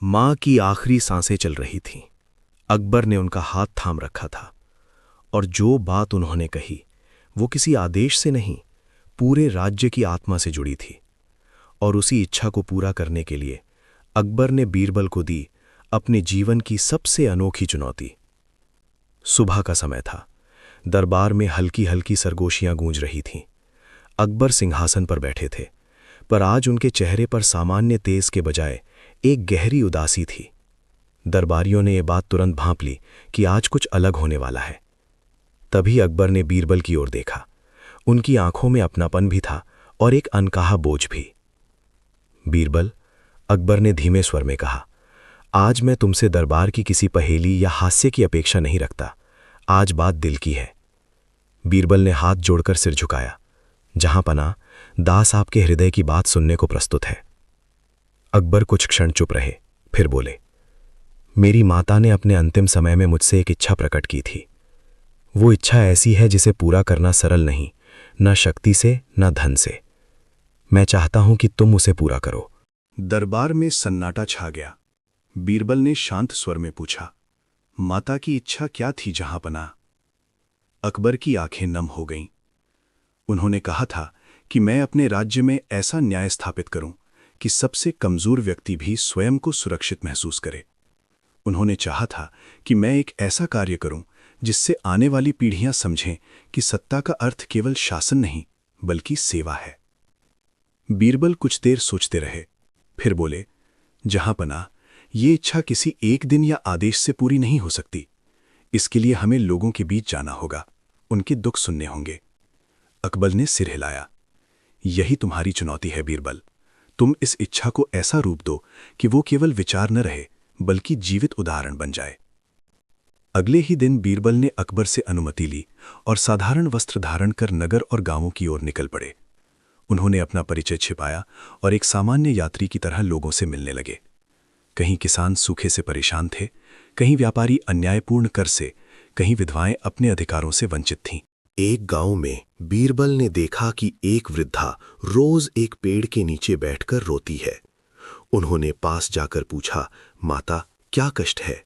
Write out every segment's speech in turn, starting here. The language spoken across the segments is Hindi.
माँ की आखिरी सांसें चल रही थीं। अकबर ने उनका हाथ थाम रखा था और जो बात उन्होंने कही वो किसी आदेश से नहीं, पूरे राज्य की आत्मा से जुड़ी थी। और उसी इच्छा को पूरा करने के लिए अकबर ने बीरबल को दी अपने जीवन की सबसे अनोखी चुनौती। सुबह का समय था। दरबार में हल्की हल्की सरगोशियां गूंज रही थीं। अकबर सिंहासन पर बैठे थे, पर आज उनके चेहरे पर सामान्य तेज के बजाय एक गहरी उदासी थी। दरबारियों ने यह बात तुरंत भांप ली कि आज कुछ अलग होने वाला है। तभी अकबर ने बीरबल की ओर देखा। उनकी आंखों में अपनापन भी था और एक अनकहा बोझ भी। बीरबल, अकबर ने धीमे स्वर में कहा, आज मैं तुमसे दरबार की किसी पहेली या हास्य की अपेक्षा नहीं रखता। आज बात दिल की है। बीरबल ने हाथ जोड़कर सिर झुकाया। जहां पना, दास आपके हृदय की बात सुनने को प्रस्तुत है। अकबर कुछ क्षण चुप रहे, फिर बोले, मेरी माता ने अपने अंतिम समय में मुझसे एक इच्छा प्रकट की थी। वो इच्छा ऐसी है जिसे पूरा करना सरल नहीं, न शक्ति से न धन से। मैं चाहता हूं कि तुम उसे पूरा करो। दरबार में सन्नाटा छा गया। बीरबल ने शांत स्वर में पूछा, माता की इच्छा क्या थी जहांपना? अकबर की आंखें नम हो गईं। उन्होंने कहा था कि मैं अपने राज्य में ऐसा न्याय स्थापित करूं कि सबसे कमजोर व्यक्ति भी स्वयं को सुरक्षित महसूस करे। उन्होंने चाहा था कि मैं एक ऐसा कार्य करूं जिससे आने वाली पीढ़ियां समझें कि सत्ता का अर्थ केवल शासन नहीं बल्कि सेवा है। बीरबल कुछ देर सोचते रहे, फिर बोले, जहांपना, ये इच्छा किसी एक दिन या आदेश से पूरी नहीं हो सकती। इसके लिए हमें लोगों के बीच जाना होगा, उनके दुख सुनने होंगे। अकबर ने सिर हिलाया। यही तुम्हारी चुनौती है बीरबल। तुम इस इच्छा को ऐसा रूप दो कि वो केवल विचार न रहे बल्कि जीवित उदाहरण बन जाए। अगले ही दिन बीरबल ने अकबर से अनुमति ली और साधारण वस्त्र धारण कर नगर और गांवों की ओर निकल पड़े। उन्होंने अपना परिचय छिपाया और एक सामान्य यात्री की तरह लोगों से मिलने लगे। कहीं किसान सूखे से परेशान थे, कहीं व्यापारी अन्यायपूर्ण कर से, कहीं विधवाएं अपने अधिकारों से वंचित थीं। एक गांव में बीरबल ने देखा कि एक वृद्धा रोज एक पेड़ के नीचे बैठकर रोती है। उन्होंने पास जाकर पूछा, माता, क्या कष्ट है?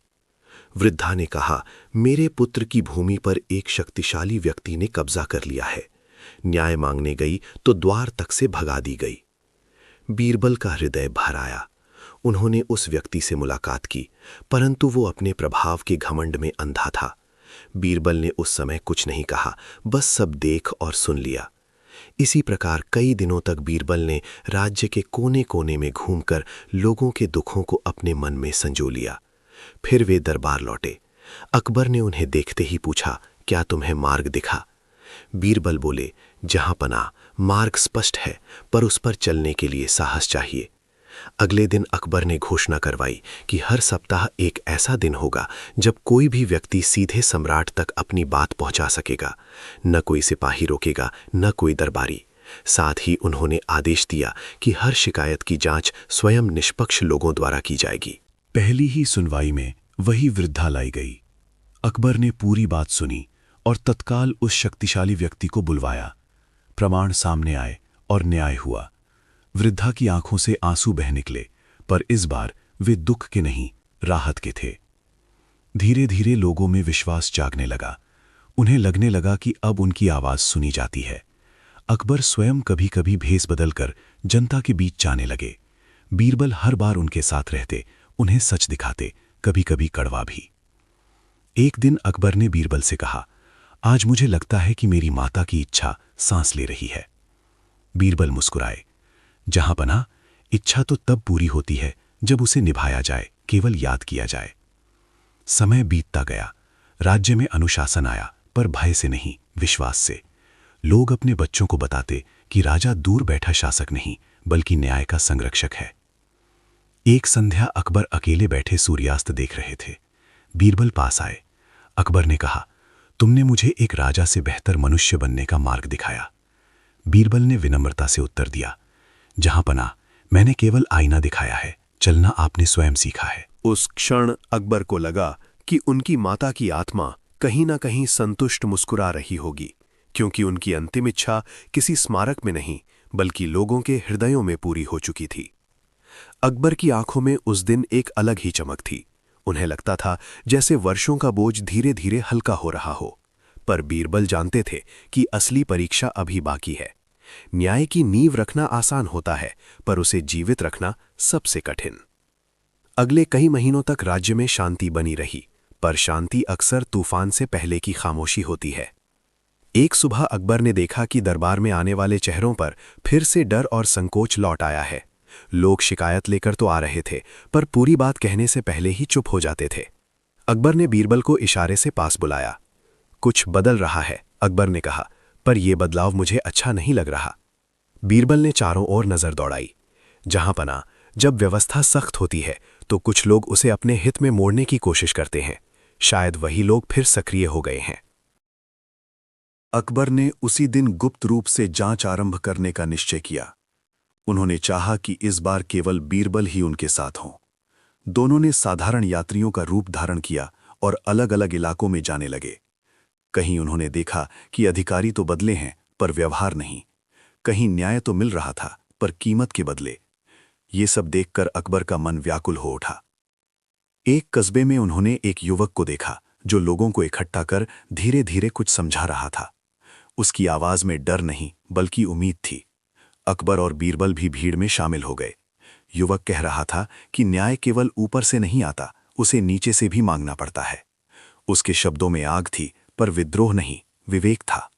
वृद्धा ने कहा, मेरे पुत्र की भूमि पर एक शक्तिशाली व्यक्ति ने कब्जा कर लिया है। न्याय मांगने गई तो द्वार तक से भगा दी गई। बीरबल का हृदय भर आया। उन्होंने उस व्यक्ति से मुलाकात की, परंतु वो अपने प्रभाव के घमंड में अंधा था। बीरबल ने उस समय कुछ नहीं कहा, बस सब देख और सुन लिया। इसी प्रकार कई दिनों तक बीरबल ने राज्य के कोने कोने में घूमकर लोगों के दुखों को अपने मन में संजो लिया। फिर वे दरबार लौटे। अकबर ने उन्हें देखते ही पूछा, क्या तुम्हें मार्ग दिखा? बीरबल बोले, जहांपना, मार्ग स्पष्ट है, पर उस पर चलने के लिए साहस चाहिए। अगले दिन अकबर ने घोषणा करवाई कि हर सप्ताह एक ऐसा दिन होगा जब कोई भी व्यक्ति सीधे सम्राट तक अपनी बात पहुंचा सकेगा। न कोई सिपाही रोकेगा, न कोई दरबारी। साथ ही उन्होंने आदेश दिया कि हर शिकायत की जांच स्वयं निष्पक्ष लोगों द्वारा की जाएगी। पहली ही सुनवाई में वही वृद्धा लाई गई। अकबर ने पूरी बात सुनी और तत्काल उस शक्तिशाली व्यक्ति को बुलवाया। प्रमाण सामने आए और न्याय हुआ। वृद्धा की आंखों से आंसू बह निकले, पर इस बार वे दुख के नहीं, राहत के थे। धीरे धीरे लोगों में विश्वास जागने लगा। उन्हें लगने लगा कि अब उनकी आवाज सुनी जाती है। अकबर स्वयं कभी कभी भेष बदलकर जनता के बीच जाने लगे। बीरबल हर बार उनके साथ रहते, उन्हें सच दिखाते, कभी कभी कड़वा भी। एक दिन अकबर ने बीरबल से कहा, आज मुझे लगता है कि मेरी माता की इच्छा सांस ले रही है। बीरबल मुस्कुराए, जहांपना, इच्छा तो तब पूरी होती है जब उसे निभाया जाए, केवल याद किया जाए। समय बीतता गया। राज्य में अनुशासन आया, पर भय से नहीं, विश्वास से। लोग अपने बच्चों को बताते कि राजा दूर बैठा शासक नहीं, बल्कि न्याय का संरक्षक है। एक संध्या अकबर अकेले बैठे सूर्यास्त देख रहे थे। बीरबल पास आए। अकबर ने कहा, तुमने मुझे एक राजा से बेहतर मनुष्य बनने का मार्ग दिखाया। बीरबल ने विनम्रता से उत्तर दिया, जहांपना, मैंने केवल आईना दिखाया है, चलना आपने स्वयं सीखा है। उस क्षण अकबर को लगा कि उनकी माता की आत्मा कहीं ना कहीं संतुष्ट मुस्कुरा रही होगी, क्योंकि उनकी अंतिम इच्छा किसी स्मारक में नहीं बल्कि लोगों के हृदयों में पूरी हो चुकी थी। अकबर की आंखों में उस दिन एक अलग ही चमक थी। उन्हें लगता था जैसे वर्षों का बोझ धीरे धीरे हल्का हो रहा हो। पर बीरबल जानते थे कि असली परीक्षा अभी बाकी है। न्याय की नींव रखना आसान होता है, पर उसे जीवित रखना सबसे कठिन। अगले कई महीनों तक राज्य में शांति बनी रही, पर शांति अक्सर तूफान से पहले की खामोशी होती है। एक सुबह अकबर ने देखा कि दरबार में आने वाले चेहरों पर फिर से डर और संकोच लौट आया है। लोग शिकायत लेकर तो आ रहे थे, पर पूरी बात कहने से पहले ही चुप हो जाते थे। अकबर ने बीरबल को इशारे से पास बुलाया। कुछ बदल रहा है, अकबर ने कहा, पर यह बदलाव मुझे अच्छा नहीं लग रहा। बीरबल ने चारों ओर नजर दौड़ाई। जहां पना, जब व्यवस्था सख्त होती है तो कुछ लोग उसे अपने हित में मोड़ने की कोशिश करते हैं। शायद वही लोग फिर सक्रिय हो गए हैं। अकबर ने उसी दिन गुप्त रूप से जांच आरंभ करने का निश्चय किया। उन्होंने चाहा कि इस बार केवल बीरबल ही उनके साथ हों। दोनों ने साधारण यात्रियों का रूप धारण किया और अलग अलग इलाकों में जाने लगे। कहीं उन्होंने देखा कि अधिकारी तो बदले हैं, पर व्यवहार नहीं। कहीं न्याय तो मिल रहा था, पर कीमत के बदले। ये सब देखकर अकबर का मन व्याकुल हो उठा। एक कस्बे में उन्होंने एक युवक को देखा जो लोगों को इकट्ठा कर धीरे धीरे कुछ समझा रहा था। उसकी आवाज में डर नहीं, बल्कि उम्मीद थी। अकबर और बीरबल भी भीड़ में शामिल हो गए। युवक कह रहा था कि न्याय केवल ऊपर से नहीं आता, उसे नीचे से भी मांगना पड़ता है। उसके शब्दों में आग थी, पर विद्रोह नहीं, विवेक था।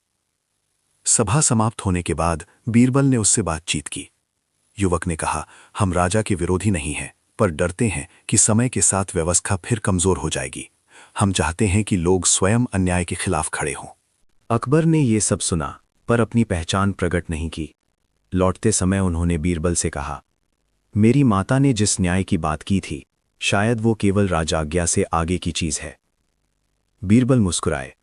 सभा समाप्त होने के बाद बीरबल ने उससे बातचीत की। युवक ने कहा, हम राजा के विरोधी नहीं हैं, पर डरते हैं कि समय के साथ व्यवस्था फिर कमजोर हो जाएगी। हम चाहते हैं कि लोग स्वयं अन्याय के खिलाफ खड़े हों। अकबर ने ये सब सुना, पर अपनी पहचान प्रकट नहीं की। लौटते समय उन्होंने बीरबल से कहा, मेरी माता ने जिस न्याय की बात की थी, शायद वो केवल राजाज्ञा से आगे की चीज है। बीरबल मुस्कुराए।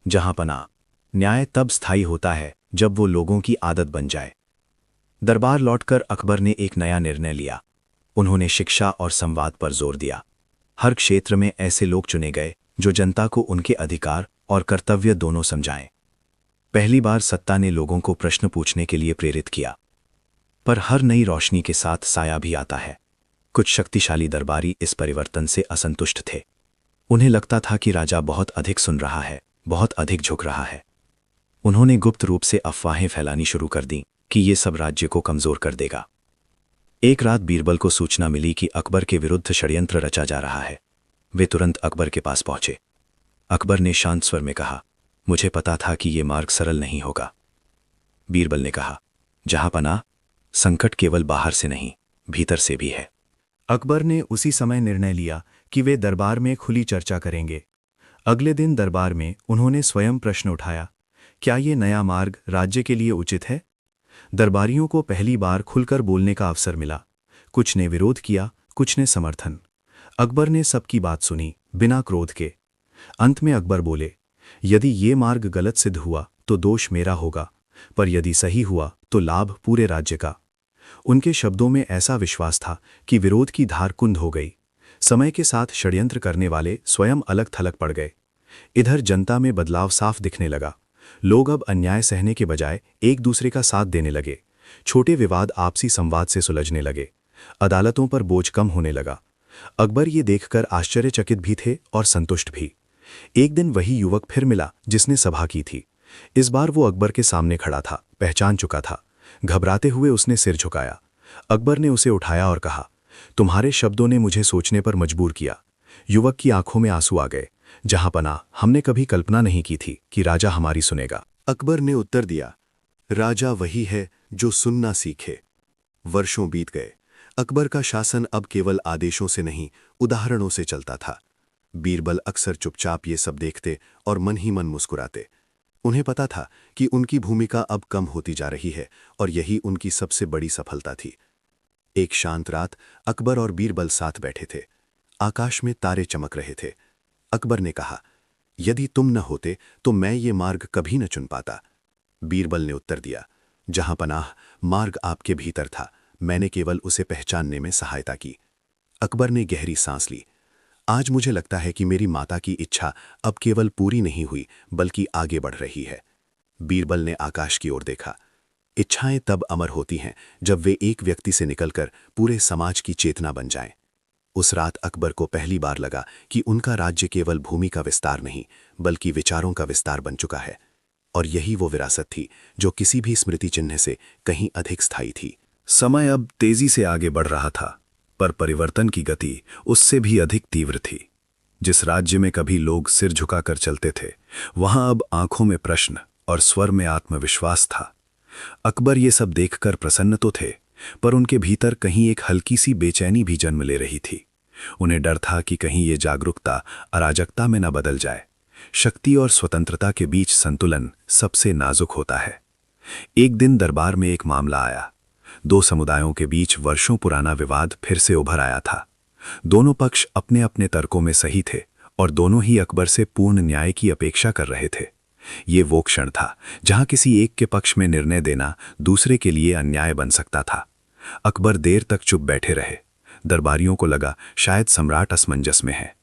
जहां पना, न्याय तब स्थायी होता है जब वो लोगों की आदत बन जाए। दरबार लौटकर अकबर ने एक नया निर्णय लिया। उन्होंने शिक्षा और संवाद पर जोर दिया। हर क्षेत्र में ऐसे लोग चुने गए जो जनता को उनके अधिकार और कर्तव्य दोनों समझाएं। पहली बार सत्ता ने लोगों को प्रश्न पूछने के लिए प्रेरित किया। पर हर नई रोशनी के साथ साया भी आता है। कुछ शक्तिशाली दरबारी इस परिवर्तन से असंतुष्ट थे। उन्हें लगता था कि राजा बहुत अधिक सुन रहा है, बहुत अधिक झुक रहा है। उन्होंने गुप्त रूप से अफवाहें फैलानी शुरू कर दी कि ये सब राज्य को कमजोर कर देगा। एक रात बीरबल को सूचना मिली कि अकबर के विरुद्ध षड्यंत्र रचा जा रहा है। वे तुरंत अकबर के पास पहुंचे। अकबर ने शांत स्वर में कहा, मुझे पता था कि ये मार्ग सरल नहीं होगा। बीरबल ने कहा, जहां पना, संकट केवल बाहर से नहीं, भीतर से भी है। अकबर ने उसी समय निर्णय लिया कि वे दरबार में खुली चर्चा करेंगे। अगले दिन दरबार में उन्होंने स्वयं प्रश्न उठाया, क्या ये नया मार्ग राज्य के लिए उचित है? दरबारियों को पहली बार खुलकर बोलने का अवसर मिला। कुछ ने विरोध किया, कुछ ने समर्थन। अकबर ने सबकी बात सुनी, बिना क्रोध के। अंत में अकबर बोले, यदि ये मार्ग गलत सिद्ध हुआ तो दोष मेरा होगा, पर यदि सही हुआ तो लाभ पूरे राज्य का। उनके शब्दों में ऐसा विश्वास था कि विरोध की धार कुंद हो गई। समय के साथ षड्यंत्र करने वाले स्वयं अलग थलग पड़ गए। इधर जनता में बदलाव साफ दिखने लगा। लोग अब अन्याय सहने के बजाय एक दूसरे का साथ देने लगे। छोटे विवाद आपसी संवाद से सुलझने लगे। अदालतों पर बोझ कम होने लगा। अकबर ये देखकर आश्चर्यचकित भी थे और संतुष्ट भी। एक दिन वही युवक फिर मिला जिसने सभा की थी। इस बार वो अकबर के सामने खड़ा था, पहचान चुका था। घबराते हुए उसने सिर झुकाया। अकबर ने उसे उठाया और कहा, तुम्हारे शब्दों ने मुझे सोचने पर मजबूर किया। युवक की आंखों में आंसू आ गए। जहां पना, हमने कभी कल्पना नहीं की थी कि राजा हमारी सुनेगा। अकबर ने उत्तर दिया, राजा वही है जो सुनना सीखे। वर्षों बीत गए। अकबर का शासन अब केवल आदेशों से नहीं, उदाहरणों से चलता था। बीरबल अक्सर चुपचाप ये सब देखते और मन ही मन मुस्कुराते। उन्हें पता था कि उनकी भूमिका अब कम होती जा रही है और यही उनकी सबसे बड़ी सफलता थी। एक शांत रात अकबर और बीरबल साथ बैठे थे। आकाश में तारे चमक रहे थे। अकबर ने कहा, यदि तुम न होते तो मैं ये मार्ग कभी न चुन पाता। बीरबल ने उत्तर दिया, जहां पनाह, मार्ग आपके भीतर था, मैंने केवल उसे पहचानने में सहायता की। अकबर ने गहरी सांस ली। आज मुझे लगता है कि मेरी माता की इच्छा अब केवल पूरी नहीं हुई, बल्कि आगे बढ़ रही है। बीरबल ने आकाश की ओर देखा। इच्छाएं तब अमर होती हैं जब वे एक व्यक्ति से निकलकर पूरे समाज की चेतना बन जाएं। उस रात अकबर को पहली बार लगा कि उनका राज्य केवल भूमि का विस्तार नहीं बल्कि विचारों का विस्तार बन चुका है, और यही वो विरासत थी जो किसी भी स्मृति चिन्ह से कहीं अधिक स्थायी थी। समय अब तेजी से आगे बढ़ रहा था, पर परिवर्तन की गति उससे भी अधिक तीव्र थी। जिस राज्य में कभी लोग सिर झुकाकर चलते थे, वहां अब आंखों में प्रश्न और स्वर में आत्मविश्वास था। अकबर ये सब देखकर प्रसन्न तो थे, पर उनके भीतर कहीं एक हल्की सी बेचैनी भी जन्म ले रही थी। उन्हें डर था कि कहीं ये जागरूकता अराजकता में न बदल जाए। शक्ति और स्वतंत्रता के बीच संतुलन सबसे नाजुक होता है। एक दिन दरबार में एक मामला आया। दो समुदायों के बीच वर्षों पुराना विवाद फिर से उभर आया था। दोनों पक्ष अपने अपने तर्कों में सही थे और दोनों ही अकबर से पूर्ण न्याय की अपेक्षा कर रहे थे। ये वो क्षण था जहां किसी एक के पक्ष में निर्णय देना दूसरे के लिए अन्याय बन सकता था। अकबर देर तक चुप बैठे रहे। दरबारियों को लगा शायद सम्राट असमंजस में है।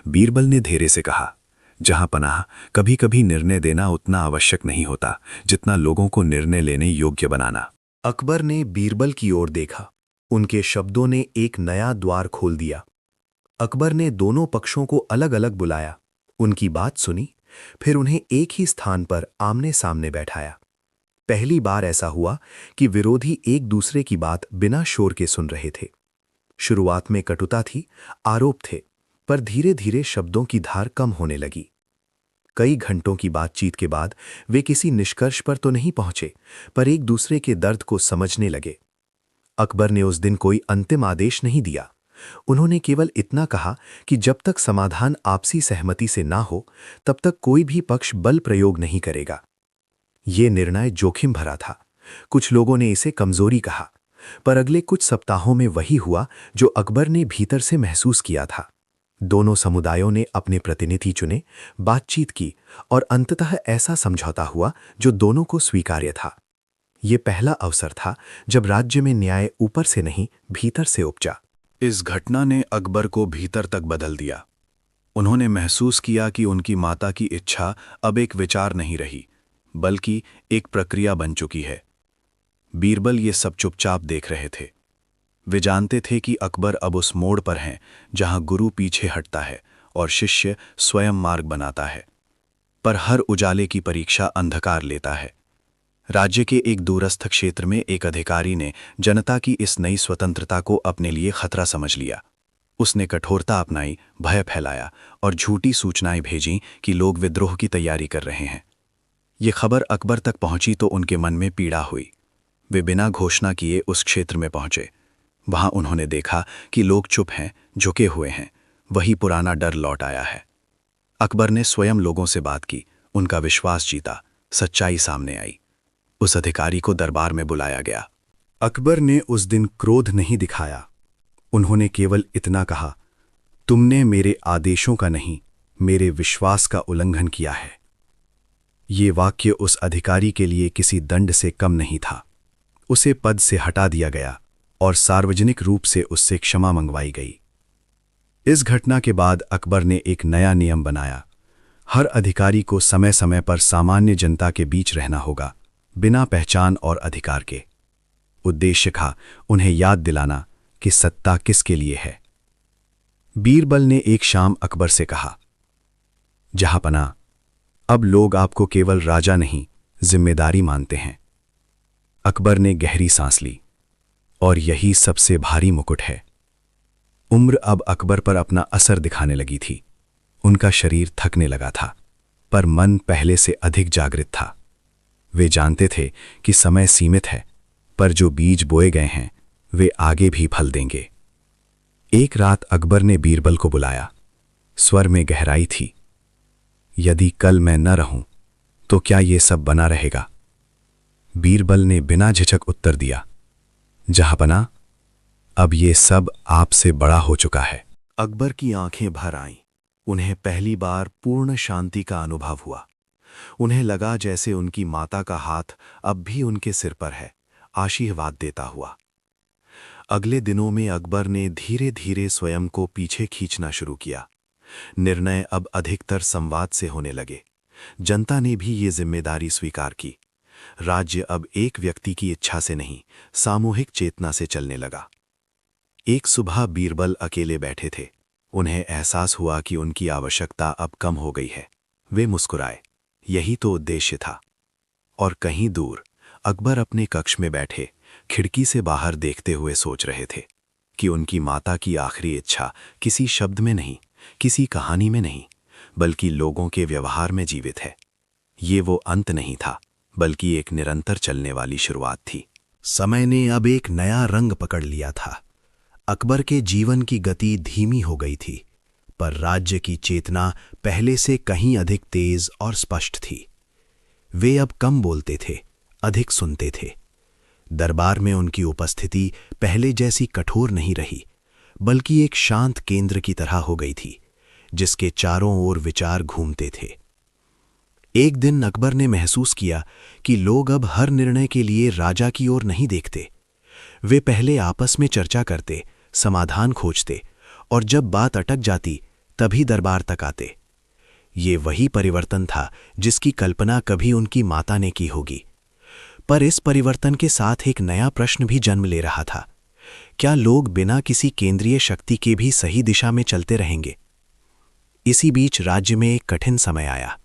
बीरबल ने धीरे से कहा, जहां पनाह, कभी कभी निर्णय देना उतना आवश्यक नहीं होता जितना लोगों को निर्णय लेने योग्य बनाना। अकबर ने बीरबल की ओर देखा। उनके शब्दों ने एक नया द्वार खोल दिया। अकबर ने दोनों पक्षों को अलग अलग बुलाया, उनकी बात सुनी, फिर उन्हें एक ही स्थान पर आमने सामने बैठाया। पहली बार ऐसा हुआ कि विरोधी एक दूसरे की बात बिना शोर के सुन रहे थे। शुरुआत में कटुता थी, आरोप थे, पर धीरे धीरे शब्दों की धार कम होने लगी। कई घंटों की बातचीत के बाद वे किसी निष्कर्ष पर तो नहीं पहुंचे, पर एक दूसरे के दर्द को समझने लगे। अकबर ने उस दिन कोई अंतिम आदेश नहीं दिया। उन्होंने केवल इतना कहा कि जब तक समाधान आपसी सहमति से ना हो, तब तक कोई भी पक्ष बल प्रयोग नहीं करेगा। ये निर्णय जोखिम भरा था। कुछ लोगों ने इसे कमजोरी कहा, पर अगले कुछ सप्ताहों में वही हुआ जो अकबर ने भीतर से महसूस किया था। दोनों समुदायों ने अपने प्रतिनिधि चुने, बातचीत की और अंततः ऐसा समझौता हुआ जो दोनों को स्वीकार्य था। ये पहला अवसर था जब राज्य में न्याय ऊपर से नहीं, भीतर से उपजा। इस घटना ने अकबर को भीतर तक बदल दिया। उन्होंने महसूस किया कि उनकी माता की इच्छा अब एक विचार नहीं रही, बल्कि एक प्रक्रिया बन चुकी है। बीरबल ये सब चुपचाप देख रहे थे। वे जानते थे कि अकबर अब उस मोड़ पर हैं जहां गुरु पीछे हटता है और शिष्य स्वयं मार्ग बनाता है। पर हर उजाले की परीक्षा अंधकार लेता है। राज्य के एक दूरस्थ क्षेत्र में एक अधिकारी ने जनता की इस नई स्वतंत्रता को अपने लिए खतरा समझ लिया। उसने कठोरता अपनाई, भय फैलाया और झूठी सूचनाएं भेजीं कि लोग विद्रोह की तैयारी कर रहे हैं। ये खबर अकबर तक पहुंची तो उनके मन में पीड़ा हुई। वे बिना घोषणा किए उस क्षेत्र में पहुंचे। वहां उन्होंने देखा कि लोग चुप हैं, झुके हुए हैं। वही पुराना डर लौट आया है। अकबर ने स्वयं लोगों से बात की, उनका विश्वास जीता, सच्चाई सामने आई। उस अधिकारी को दरबार में बुलाया गया। अकबर ने उस दिन क्रोध नहीं दिखाया। उन्होंने केवल इतना कहा, तुमने मेरे आदेशों का नहीं, मेरे विश्वास का उल्लंघन किया है। ये वाक्य उस अधिकारी के लिए किसी दंड से कम नहीं था। उसे पद से हटा दिया गया और सार्वजनिक रूप से उससे क्षमा मंगवाई गई। इस घटना के बाद अकबर ने एक नया नियम बनाया। हर अधिकारी को समय समय पर सामान्य जनता के बीच रहना होगा, बिना पहचान और अधिकार के। उद्देश्य था उन्हें याद दिलाना कि सत्ता किसके लिए है। बीरबल ने एक शाम अकबर से कहा, जहांपना, अब लोग आपको केवल राजा नहीं, जिम्मेदारी मानते हैं। अकबर ने गहरी सांस ली। और यही सबसे भारी मुकुट है। उम्र अब अकबर पर अपना असर दिखाने लगी थी। उनका शरीर थकने लगा था, पर मन पहले से अधिक जागृत था। वे जानते थे कि समय सीमित है, पर जो बीज बोए गए हैं वे आगे भी फल देंगे। एक रात अकबर ने बीरबल को बुलाया। स्वर में गहराई थी। यदि कल मैं न रहूं तो क्या ये सब बना रहेगा? बीरबल ने बिना झिझक उत्तर दिया, जहांपना, अब ये सब आपसे बड़ा हो चुका है। अकबर की आंखें भर आईं। उन्हें पहली बार पूर्ण शांति का अनुभव हुआ। उन्हें लगा जैसे उनकी माता का हाथ अब भी उनके सिर पर है, आशीर्वाद देता हुआ। अगले दिनों में अकबर ने धीरे धीरे स्वयं को पीछे खींचना शुरू किया। निर्णय अब अधिकतर संवाद से होने लगे। जनता ने भी ये जिम्मेदारी स्वीकार की। राज्य अब एक व्यक्ति की इच्छा से नहीं, सामूहिक चेतना से चलने लगा। एक सुबह बीरबल अकेले बैठे थे। उन्हें एहसास हुआ कि उनकी आवश्यकता अब कम हो गई है। वे मुस्कुराए। यही तो उद्देश्य था। और कहीं दूर अकबर अपने कक्ष में बैठे खिड़की से बाहर देखते हुए सोच रहे थे कि उनकी माता की आखिरी इच्छा किसी शब्द में नहीं, किसी कहानी में नहीं, बल्कि लोगों के व्यवहार में जीवित है। ये वो अंत नहीं था, बल्कि एक निरंतर चलने वाली शुरुआत थी। समय ने अब एक नया रंग पकड़ लिया था। अकबर के जीवन की गति धीमी हो गई थी, पर राज्य की चेतना पहले से कहीं अधिक तेज और स्पष्ट थी। वे अब कम बोलते थे, अधिक सुनते थे। दरबार में उनकी उपस्थिति पहले जैसी कठोर नहीं रही, बल्कि एक शांत केंद्र की तरह हो गई थी, जिसके चारों ओर विचार घूमते थे। एक दिन अकबर ने महसूस किया कि लोग अब हर निर्णय के लिए राजा की ओर नहीं देखते। वे पहले आपस में चर्चा करते, समाधान खोजते, और जब बात अटक जाती तभी दरबार तक आते। ये वही परिवर्तन था जिसकी कल्पना कभी उनकी माता ने की होगी। पर इस परिवर्तन के साथ एक नया प्रश्न भी जन्म ले रहा था। क्या लोग बिना किसी केंद्रीय शक्ति के भी सही दिशा में चलते रहेंगे? इसी बीच राज्य में एक कठिन समय आया।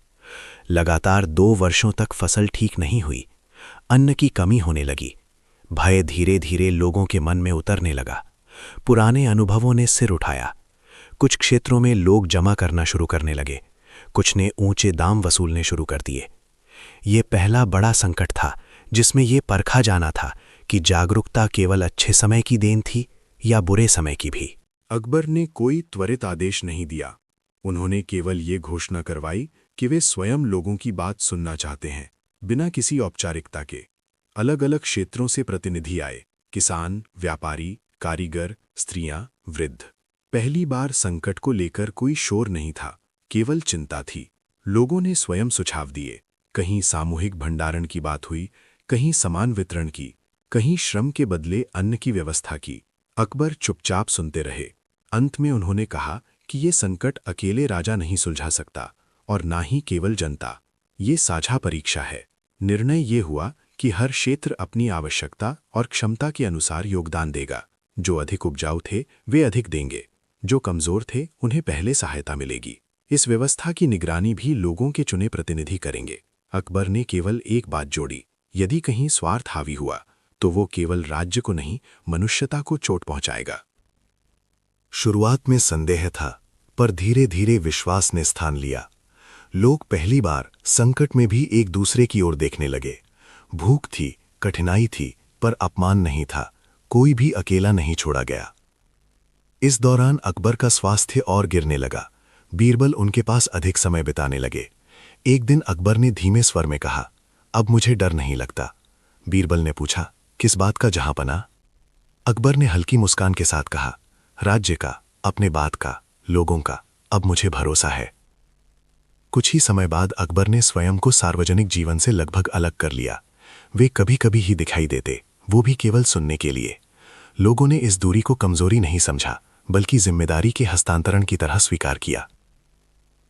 लगातार 2 वर्षों तक फसल ठीक नहीं हुई। अन्न की कमी होने लगी। भय धीरे धीरे लोगों के मन में उतरने लगा। पुराने अनुभवों ने सिर उठाया। कुछ क्षेत्रों में लोग जमा करना शुरू करने लगे। कुछ ने ऊंचे दाम वसूलने शुरू कर दिए। ये पहला बड़ा संकट था जिसमें यह परखा जाना था कि जागरूकता केवल अच्छे समय की देन थी या बुरे समय की भी। अकबर ने कोई त्वरित आदेश नहीं दिया। उन्होंने केवल ये घोषणा करवाई कि वे स्वयं लोगों की बात सुनना चाहते हैं, बिना किसी औपचारिकता के। अलग अलग क्षेत्रों से प्रतिनिधि आए, किसान, व्यापारी, कारीगर, स्त्रियां, वृद्ध। पहली बार संकट को लेकर कोई शोर नहीं था, केवल चिंता थी। लोगों ने स्वयं सुझाव दिए। कहीं सामूहिक भंडारण की बात हुई, कहीं समान वितरण की, कहीं श्रम के बदले अन्न की व्यवस्था की। अकबर चुपचाप सुनते रहे। अंत में उन्होंने कहा कि ये संकट अकेले राजा नहीं सुलझा सकता, और ना ही केवल जनता। ये साझा परीक्षा है। निर्णय ये हुआ कि हर क्षेत्र अपनी आवश्यकता और क्षमता के अनुसार योगदान देगा। जो अधिक उपजाऊ थे वे अधिक देंगे, जो कमजोर थे उन्हें पहले सहायता मिलेगी। इस व्यवस्था की निगरानी भी लोगों के चुने प्रतिनिधि करेंगे। अकबर ने केवल एक बात जोड़ी, यदि कहीं स्वार्थ हावी हुआ तो वो केवल राज्य को नहीं, मनुष्यता को चोट पहुंचाएगा। शुरुआत में संदेह था, पर धीरे धीरे विश्वास ने स्थान लिया। लोग पहली बार संकट में भी एक दूसरे की ओर देखने लगे। भूख थी, कठिनाई थी, पर अपमान नहीं था। कोई भी अकेला नहीं छोड़ा गया। इस दौरान अकबर का स्वास्थ्य और गिरने लगा। बीरबल उनके पास अधिक समय बिताने लगे। एक दिन अकबर ने धीमे स्वर में कहा, अब मुझे डर नहीं लगता। बीरबल ने पूछा, किस बात का जहांपना? अकबर ने हल्की मुस्कान के साथ कहा, राज्य का, अपने बात का, लोगों का, अब मुझे भरोसा है। कुछ ही समय बाद अकबर ने स्वयं को सार्वजनिक जीवन से लगभग अलग कर लिया। वे कभी कभी ही दिखाई देते, वो भी केवल सुनने के लिए। लोगों ने इस दूरी को कमजोरी नहीं समझा, बल्कि जिम्मेदारी के हस्तांतरण की तरह स्वीकार किया।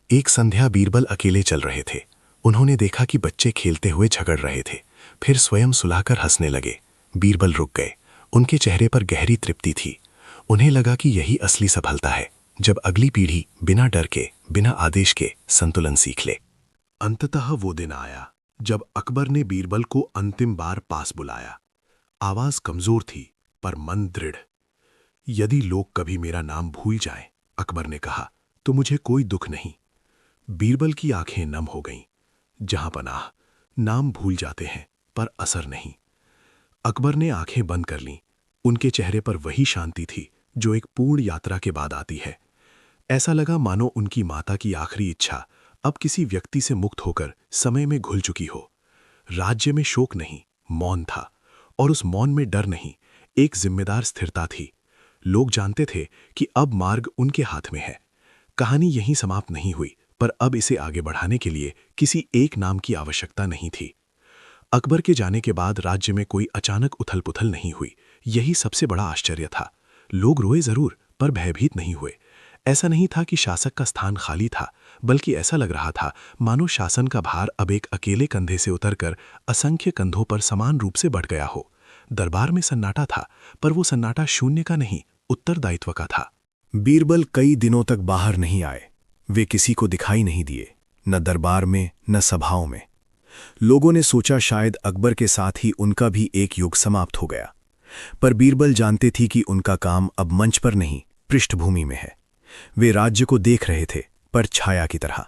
एक संध्या बीरबल अकेले चल रहे थे। उन्होंने देखा कि बच्चे खेलते हुए झगड़ रहे थे, फिर स्वयं सुलाकर हंसने लगे। बीरबल रुक गए। उनके चेहरे पर गहरी तृप्ति थी। उन्हें लगा कि यही असली सफलता है, जब अगली पीढ़ी बिना डर के, बिना आदेश के संतुलन सीख ले। अंततः वो दिन आया जब अकबर ने बीरबल को अंतिम बार पास बुलाया। आवाज कमजोर थी, पर मन दृढ़। यदि लोग कभी मेरा नाम भूल जाएं, अकबर ने कहा, तो मुझे कोई दुख नहीं। बीरबल की आंखें नम हो गईं। जहांपनाह, नाम भूल जाते हैं पर असर नहीं। अकबर ने आंखें बंद कर लीं। उनके चेहरे पर वही शांति थी जो एक पूर्ण यात्रा के बाद आती है। ऐसा लगा मानो उनकी माता की आखिरी इच्छा अब किसी व्यक्ति से मुक्त होकर समय में घुल चुकी हो। राज्य में शोक नहीं, मौन था, और उस मौन में डर नहीं, एक जिम्मेदार स्थिरता थी। लोग जानते थे कि अब मार्ग उनके हाथ में है। कहानी यहीं समाप्त नहीं हुई, पर अब इसे आगे बढ़ाने के लिए किसी एक नाम की आवश्यकता नहीं थी। अकबर के जाने के बाद राज्य में कोई अचानक उथल पुथल नहीं हुई। यही सबसे बड़ा आश्चर्य था। लोग रोए जरूर, पर भयभीत नहीं हुए। ऐसा नहीं था कि शासक का स्थान खाली था, बल्कि ऐसा लग रहा था मानो शासन का भार अब एक अकेले कंधे से उतरकर असंख्य कंधों पर समान रूप से बढ़ गया हो। दरबार में सन्नाटा था, पर वो सन्नाटा शून्य का नहीं, उत्तरदायित्व का था। बीरबल कई दिनों तक बाहर नहीं आए। वे किसी को दिखाई नहीं दिए, न दरबार में न सभाओं में। लोगों ने सोचा शायद अकबर के साथ ही उनका भी एक युग समाप्त हो गया, पर बीरबल जानते थी कि उनका काम अब मंच पर नहीं, पृष्ठभूमि में है। वे राज्य को देख रहे थे, पर छाया की तरह।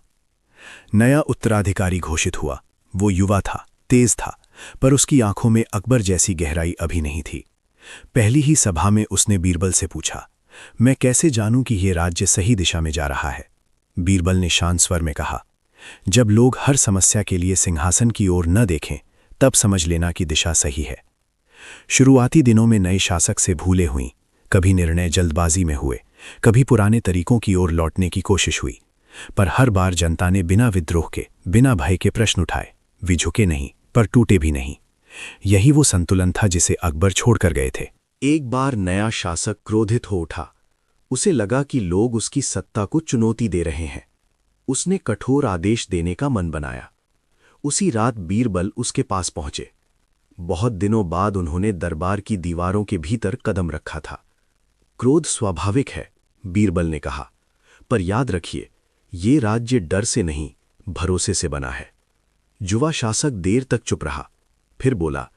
नया उत्तराधिकारी घोषित हुआ। वो युवा था, तेज था, पर उसकी आंखों में अकबर जैसी गहराई अभी नहीं थी। पहली ही सभा में उसने बीरबल से पूछा, मैं कैसे जानूं कि यह राज्य सही दिशा में जा रहा है? बीरबल ने शांत स्वर में कहा, जब लोग हर समस्या के लिए सिंहासन की ओर न देखें, तब समझ लेना कि दिशा सही है। शुरुआती दिनों में नए शासक से भूले हुई, कभी निर्णय जल्दबाजी में हुए, कभी पुराने तरीकों की ओर लौटने की कोशिश हुई, पर हर बार जनता ने बिना विद्रोह के, बिना भय के प्रश्न उठाए। वे झुके नहीं, पर टूटे भी नहीं। यही वो संतुलन था जिसे अकबर छोड़कर गए थे। एक बार नया शासक क्रोधित हो उठा। उसे लगा कि लोग उसकी सत्ता को चुनौती दे रहे हैं। उसने कठोर आदेश देने का मन बनाया। उसी रात बीरबल उसके पास पहुंचे। बहुत दिनों बाद उन्होंने दरबार की दीवारों के भीतर कदम रखा था। क्रोध स्वाभाविक है, बीरबल ने कहा, पर याद रखिए, ये राज्य डर से नहीं, भरोसे से बना है। युवा शासक देर तक चुप रहा, फिर बोला,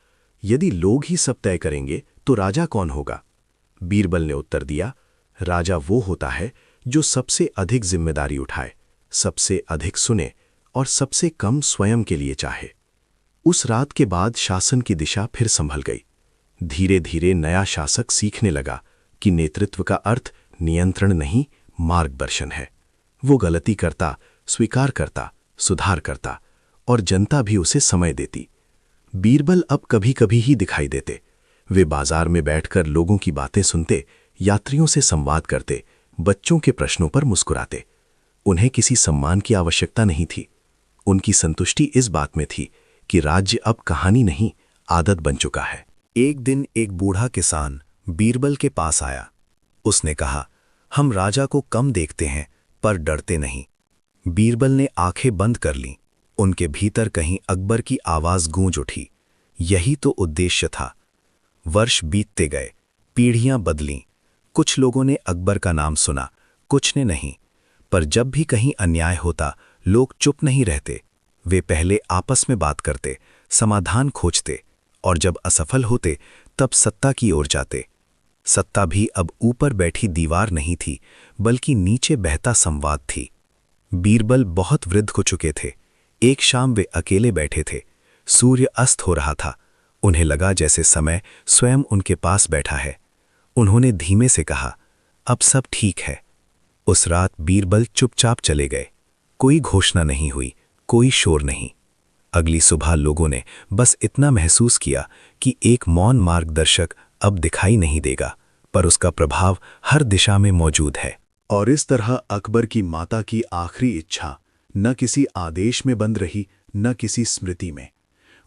यदि लोग ही सब तय करेंगे तो राजा कौन होगा? बीरबल ने उत्तर दिया, राजा वो होता है जो सबसे अधिक जिम्मेदारी उठाए, सबसे अधिक सुने और सबसे कम स्वयं के लिए चाहे। उस रात के बाद शासन की दिशा फिर संभल गई। धीरे धीरे नया शासक सीखने लगा कि नेतृत्व का अर्थ नियंत्रण नहीं, मार्गदर्शन है। वो गलती करता, स्वीकार करता, सुधार करता, और जनता भी उसे समय देती। बीरबल अब कभी कभी ही दिखाई देते। वे बाजार में बैठकर लोगों की बातें सुनते, यात्रियों से संवाद करते, बच्चों के प्रश्नों पर मुस्कुराते। उन्हें किसी सम्मान की आवश्यकता नहीं थी। उनकी संतुष्टि इस बात में थी कि राज्य अब कहानी नहीं, आदत बन चुका है। एक दिन एक बूढ़ा किसान बीरबल के पास आया। उसने कहा, हम राजा को कम देखते हैं, पर डरते नहीं। बीरबल ने आंखें बंद कर लीं। उनके भीतर कहीं अकबर की आवाज गूंज उठी। यही तो उद्देश्य था। वर्ष बीतते गए, पीढ़ियां बदलीं। कुछ लोगों ने अकबर का नाम सुना, कुछ ने नहीं। पर जब भी कहीं अन्याय होता, लोग चुप नहीं रहते। वे पहले आपस में बात करते, समाधान खोजते, और जब असफल होते तब सत्ता की ओर जाते। सत्ता भी अब ऊपर बैठी दीवार नहीं थी, बल्कि नीचे बहता संवाद थी। बीरबल बहुत वृद्ध हो चुके थे। एक शाम वे अकेले बैठे थे। सूर्य अस्त हो रहा था। उन्हें लगा जैसे समय स्वयं उनके पास बैठा है। उन्होंने धीमे से कहा, अब सब ठीक है। उस रात बीरबल चुपचाप चले गए। कोई घोषणा नहीं हुई, कोई शोर नहीं। अगली सुबह लोगों ने बस इतना महसूस किया कि एक मौन मार्गदर्शक अब दिखाई नहीं देगा, पर उसका प्रभाव हर दिशा में मौजूद है। और इस तरह अकबर की माता की आखिरी इच्छा न किसी आदेश में बंद रही, न किसी स्मृति में।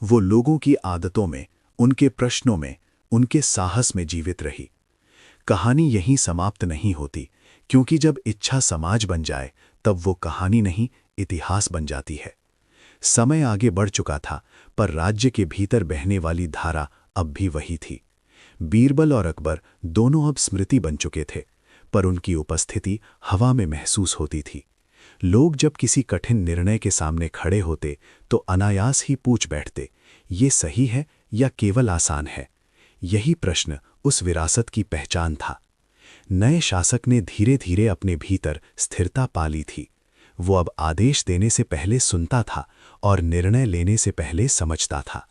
वो लोगों की आदतों में, उनके प्रश्नों में, उनके साहस में जीवित रही। कहानी यहीं समाप्त नहीं होती, क्योंकि जब इच्छा समाज बन जाए तब वो कहानी नहीं, इतिहास बन जाती है। समय आगे बढ़ चुका था, पर राज्य के भीतर बहने वाली धारा अब भी वही थी। बीरबल और अकबर दोनों अब स्मृति बन चुके थे, पर उनकी उपस्थिति हवा में महसूस होती थी। लोग जब किसी कठिन निर्णय के सामने खड़े होते तो अनायास ही पूछ बैठते, ये सही है या केवल आसान है? यही प्रश्न उस विरासत की पहचान था। नए शासक ने धीरे धीरे अपने भीतर स्थिरता पा ली थी। वो अब आदेश देने से पहले सुनता था और निर्णय लेने से पहले समझता था।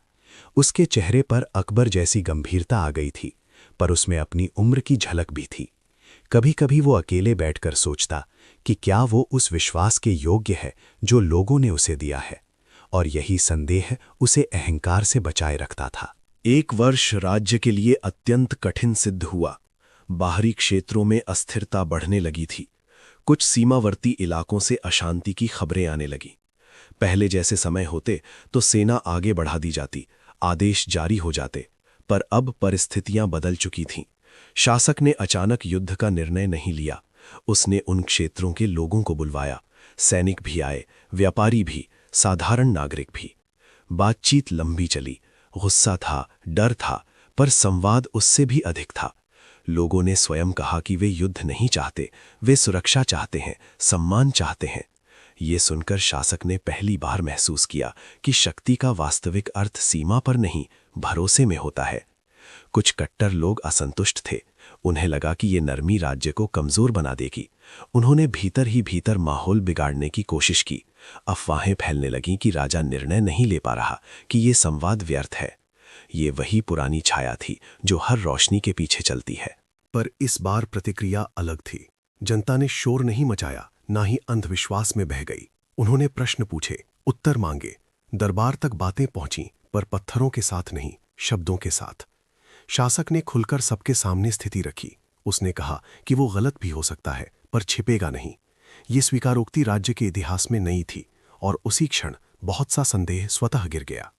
उसके चेहरे पर अकबर जैसी गंभीरता आ गई थी, पर उसमें अपनी उम्र की झलक भी थी। कभी कभी वो अकेले बैठकर सोचता कि क्या वो उस विश्वास के योग्य है जो लोगों ने उसे दिया है, और यही संदेह उसे अहंकार से बचाए रखता था। एक वर्ष राज्य के लिए अत्यंत कठिन सिद्ध हुआ। बाहरी क्षेत्रों में अस्थिरता बढ़ने लगी थी। कुछ सीमावर्ती इलाकों से अशांति की खबरें आने लगी। पहले जैसे समय होते तो सेना आगे बढ़ा दी जाती, आदेश जारी हो जाते, पर अब परिस्थितियां बदल चुकी थीं। शासक ने अचानक युद्ध का निर्णय नहीं लिया, उसने उन क्षेत्रों के लोगों को बुलवाया, सैनिक भी आए, व्यापारी भी, साधारण नागरिक भी। बातचीत लंबी चली, गुस्सा था, डर था, पर संवाद उससे भी अधिक था। लोगों ने स्वयं कहा कि वे युद्ध नहीं चाहते, वे सुरक्षा चाहते हैं, सम्मान चाहते हैं। ये सुनकर शासक ने पहली बार महसूस किया कि शक्ति का वास्तविक अर्थ सीमा पर नहीं, भरोसे में होता है। कुछ कट्टर लोग असंतुष्ट थे, उन्हें लगा कि ये नरमी राज्य को कमजोर बना देगी। उन्होंने भीतर ही भीतर माहौल बिगाड़ने की कोशिश की। अफवाहें फैलने लगीं कि राजा निर्णय नहीं ले पा रहा, कि ये संवाद व्यर्थ है। ये वही पुरानी छाया थी जो हर रोशनी के पीछे चलती है। पर इस बार प्रतिक्रिया अलग थी। जनता ने शोर नहीं मचाया, ना ही अंधविश्वास में बह गई। उन्होंने प्रश्न पूछे, उत्तर मांगे। दरबार तक बातें पहुंची, पर पत्थरों के साथ नहीं, शब्दों के साथ। शासक ने खुलकर सबके सामने स्थिति रखी। उसने कहा कि वो गलत भी हो सकता है, पर छिपेगा नहीं। ये स्वीकारोक्ति राज्य के इतिहास में नई थी, और उसी क्षण बहुत सा संदेह स्वतः गिर गया।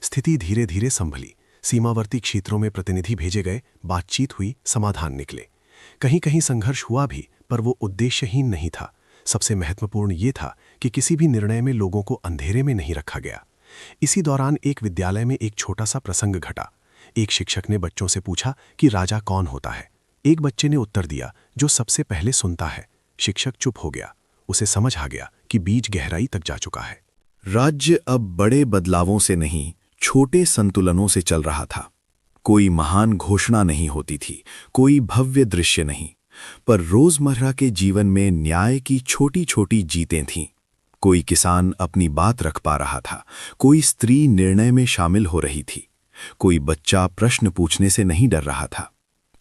स्थिति धीरे धीरे संभली। सीमावर्ती क्षेत्रों में प्रतिनिधि भेजे गए, बातचीत हुई, समाधान निकले। कहीं कहीं संघर्ष हुआ भी, पर वो उद्देश्यहीन नहीं था। सबसे महत्वपूर्ण ये था कि किसी भी निर्णय में लोगों को अंधेरे में नहीं रखा गया। इसी दौरान एक विद्यालय में एक छोटा सा प्रसंग घटा। एक शिक्षक ने बच्चों से पूछा कि राजा कौन होता है। एक बच्चे ने उत्तर दिया, जो सबसे पहले सुनता है। शिक्षक चुप हो गया। उसे समझ आ गया कि बीज गहराई तक जा चुका है। राज्य अब बड़े बदलावों से नहीं, छोटे संतुलनों से चल रहा था। कोई महान घोषणा नहीं होती थी, कोई भव्य दृश्य नहीं, पर रोजमर्रा के जीवन में न्याय की छोटी छोटी जीतें थीं। कोई किसान अपनी बात रख पा रहा था, कोई स्त्री निर्णय में शामिल हो रही थी, कोई बच्चा प्रश्न पूछने से नहीं डर रहा था।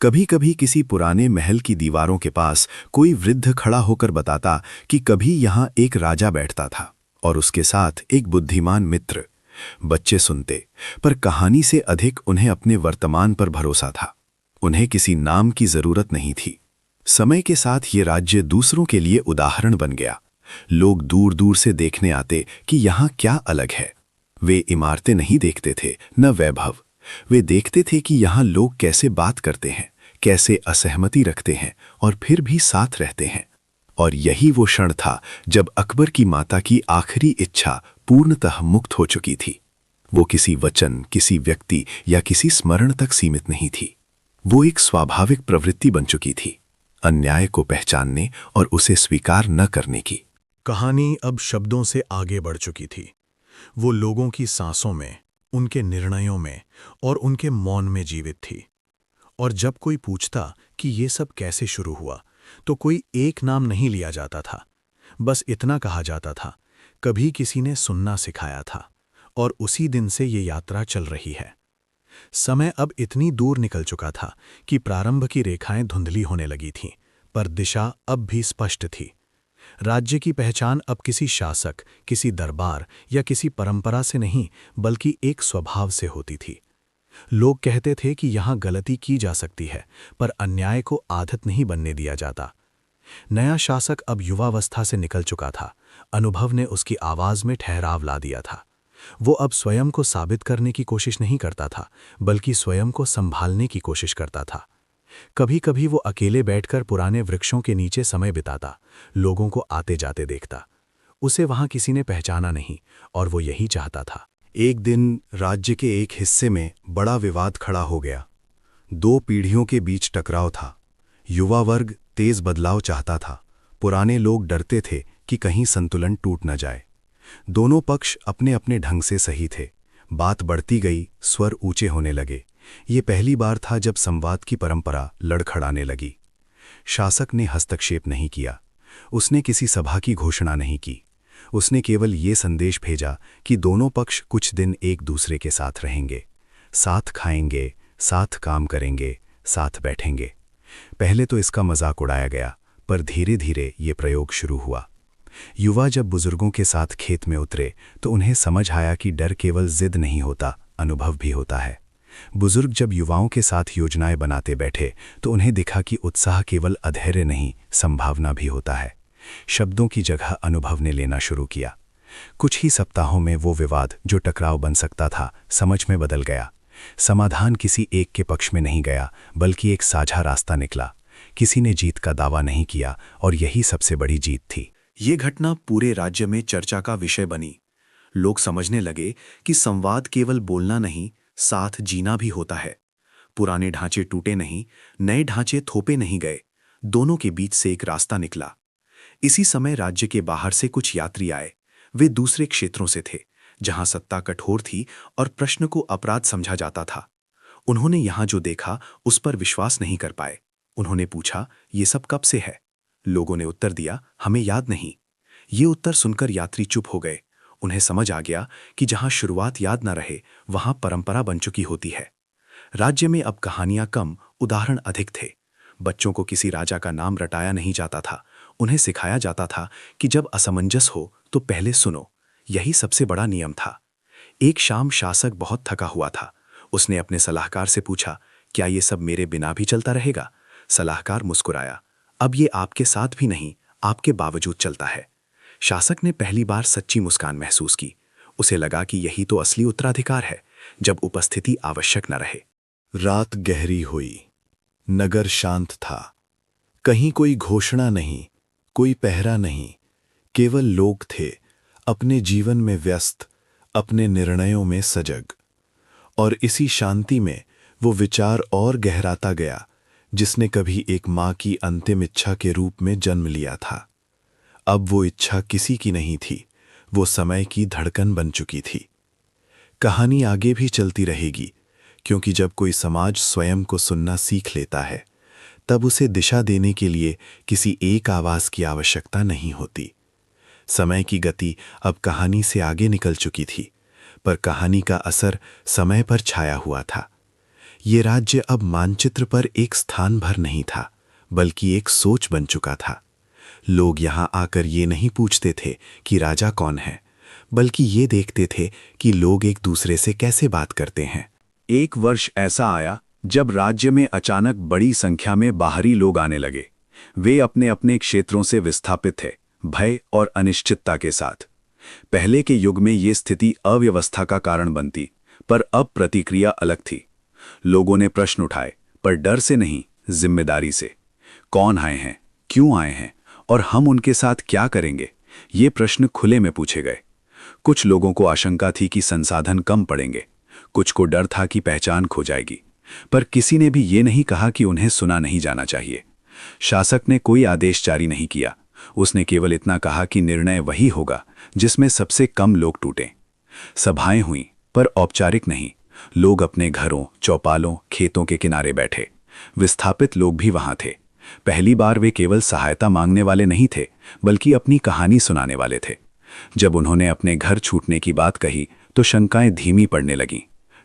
कभी कभी किसी पुराने महल की दीवारों के पास कोई वृद्ध खड़ा होकर बताता कि कभी यहाँ एक राजा बैठता था और उसके साथ एक बुद्धिमान मित्र। बच्चे सुनते, पर कहानी से अधिक उन्हें अपने वर्तमान पर भरोसा था। उन्हें किसी नाम की जरूरत नहीं थी। समय के साथ ये राज्य दूसरों के लिए उदाहरण बन गया। लोग दूर दूर से देखने आते कि यहाँ क्या अलग है। वे इमारतें नहीं देखते थे, न वैभव। वे देखते थे कि यहाँ लोग कैसे बात करते हैं, कैसे असहमति रखते हैं और फिर भी साथ रहते हैं। और यही वो क्षण था जब अकबर की माता की आखिरी इच्छा पूर्णतः मुक्त हो चुकी थी। वो किसी वचन, किसी व्यक्ति या किसी स्मरण तक सीमित नहीं थी। वो एक स्वाभाविक प्रवृत्ति बन चुकी थी, अन्याय को पहचानने और उसे स्वीकार न करने की। कहानी अब शब्दों से आगे बढ़ चुकी थी। वो लोगों की सांसों में, उनके निर्णयों में और उनके मौन में जीवित थी। और जब कोई पूछता कि ये सब कैसे शुरू हुआ, तो कोई एक नाम नहीं लिया जाता था। बस इतना कहा जाता था, कभी किसी ने सुनना सिखाया था, और उसी दिन से ये यात्रा चल रही है। समय अब इतनी दूर निकल चुका था कि प्रारंभ की रेखाएं धुंधली होने लगी थीं, पर दिशा अब भी स्पष्ट थी। राज्य की पहचान अब किसी शासक, किसी दरबार या किसी परंपरा से नहीं, बल्कि एक स्वभाव से होती थी। लोग कहते थे कि यहाँ गलती की जा सकती है, पर अन्याय को आदत नहीं बनने दिया जाता। नया शासक अब युवावस्था से निकल चुका था। अनुभव ने उसकी आवाज में ठहराव ला दिया था। वो अब स्वयं को साबित करने की कोशिश नहीं करता था, बल्कि स्वयं को संभालने की कोशिश करता था। कभी कभी वो अकेले बैठकर पुराने वृक्षों के नीचे समय बिताता, लोगों को आते जाते देखता। उसे वहां किसी ने पहचाना नहीं, और वो यही चाहता था। एक दिन राज्य के एक हिस्से में बड़ा विवाद खड़ा हो गया। 2 पीढ़ियों के बीच टकराव था। युवा वर्ग तेज बदलाव चाहता था, पुराने लोग डरते थे कि कहीं संतुलन टूट न जाए। दोनों पक्ष अपने अपने ढंग से सही थे। बात बढ़ती गई, स्वर ऊंचे होने लगे। ये पहली बार था जब संवाद की परंपरा लड़खड़ाने लगी। शासक ने हस्तक्षेप नहीं किया। उसने किसी सभा की घोषणा नहीं की। उसने केवल ये संदेश भेजा कि दोनों पक्ष कुछ दिन एक दूसरे के साथ रहेंगे, साथ खाएंगे, साथ काम करेंगे, साथ बैठेंगे। पहले तो इसका मजाक उड़ाया गया, पर धीरे धीरे ये प्रयोग शुरू हुआ। युवा जब बुजुर्गों के साथ खेत में उतरे तो उन्हें समझ आया कि डर केवल जिद नहीं होता, अनुभव भी होता है। बुजुर्ग जब युवाओं के साथ योजनाएं बनाते बैठे तो उन्हें दिखा कि उत्साह केवल अधैर्य नहीं, संभावना भी होता है। शब्दों की जगह अनुभव ने लेना शुरू किया। कुछ ही सप्ताहों में वो विवाद जो टकराव बन सकता था, समझ में बदल गया। समाधान किसी एक के पक्ष में नहीं गया, बल्कि एक साझा रास्ता निकला। किसी ने जीत का दावा नहीं किया और यही सबसे बड़ी जीत थी। ये घटना पूरे राज्य में चर्चा का विषय बनी। लोग समझने लगे कि संवाद केवल बोलना नहीं, साथ जीना भी होता है। पुराने ढांचे टूटे नहीं, नए ढांचे थोपे नहीं गए, दोनों के बीच से एक रास्ता निकला। इसी समय राज्य के बाहर से कुछ यात्री आए। वे दूसरे क्षेत्रों से थे, जहां सत्ता कठोर थी और प्रश्न को अपराध समझा जाता था। उन्होंने यहां जो देखा उस पर विश्वास नहीं कर पाए। उन्होंने पूछा, ये सब कब से है? लोगों ने उत्तर दिया, हमें याद नहीं। ये उत्तर सुनकर यात्री चुप हो गए। उन्हें समझ आ गया कि जहां शुरुआत याद न रहे, वहां परंपरा बन चुकी होती है। राज्य में अब कहानियां कम, उदाहरण अधिक थे। बच्चों को किसी राजा का नाम रटाया नहीं जाता था। उन्हें सिखाया जाता था कि जब असमंजस हो तो पहले सुनो। यही सबसे बड़ा नियम था। एक शाम शासक बहुत थका हुआ था। उसने अपने सलाहकार से पूछा, क्या ये सब मेरे बिना भी चलता रहेगा? सलाहकार मुस्कुराया, अब ये आपके साथ भी नहीं, आपके बावजूद चलता है। शासक ने पहली बार सच्ची मुस्कान महसूस की। उसे लगा कि यही तो असली उत्तराधिकार है, जब उपस्थिति आवश्यक न रहे। रात गहरी हुई। नगर शांत था। कहीं कोई घोषणा नहीं, कोई पहरा नहीं। केवल लोग थे, अपने जीवन में व्यस्त, अपने निर्णयों में सजग। और इसी शांति में वो विचार और गहराता गया, जिसने कभी एक माँ की अंतिम इच्छा के रूप में जन्म लिया था। अब वो इच्छा किसी की नहीं थी, वो समय की धड़कन बन चुकी थी। कहानी आगे भी चलती रहेगी, क्योंकि जब कोई समाज स्वयं को सुनना सीख लेता है, तब उसे दिशा देने के लिए किसी एक आवाज की आवश्यकता नहीं होती। समय की गति अब कहानी से आगे निकल चुकी थी, पर कहानी का असर समय पर छाया हुआ था। ये राज्य अब मानचित्र पर एक स्थान भर नहीं था, बल्कि एक सोच बन चुका था। लोग यहां आकर ये नहीं पूछते थे कि राजा कौन है, बल्कि ये देखते थे कि लोग एक दूसरे से कैसे बात करते हैं। एक वर्ष ऐसा आया जब राज्य में अचानक बड़ी संख्या में बाहरी लोग आने लगे। वे अपने अपने क्षेत्रों से विस्थापित थे, भय और अनिश्चितता के साथ। पहले के युग में ये स्थिति अव्यवस्था का कारण बनती, पर अब प्रतिक्रिया अलग थी। लोगों ने प्रश्न उठाए, पर डर से नहीं, जिम्मेदारी से। कौन आए हैं, क्यों आए हैं और हम उनके साथ क्या करेंगे? ये प्रश्न खुले में पूछे गए। कुछ लोगों को आशंका थी कि संसाधन कम पड़ेंगे, कुछ को डर था कि पहचान खो जाएगी, पर किसी ने भी ये नहीं कहा कि उन्हें सुना नहीं जाना चाहिए। शासक ने कोई आदेश जारी नहीं किया। उसने केवल इतना कहा कि निर्णय वही होगा जिसमें सबसे कम लोग टूटें। सभाएं हुईं, पर औपचारिक नहीं। लोग अपने घरों, चौपालों, खेतों के किनारे बैठे। विस्थापित लोग भी वहां थे। पहली बार वे केवल सहायता मांगने वाले नहीं थे, बल्कि अपनी कहानी सुनाने वाले थे। जब उन्होंने अपने घर छूटने की बात कही तो शंकाएं धीमी पड़ने लगीं।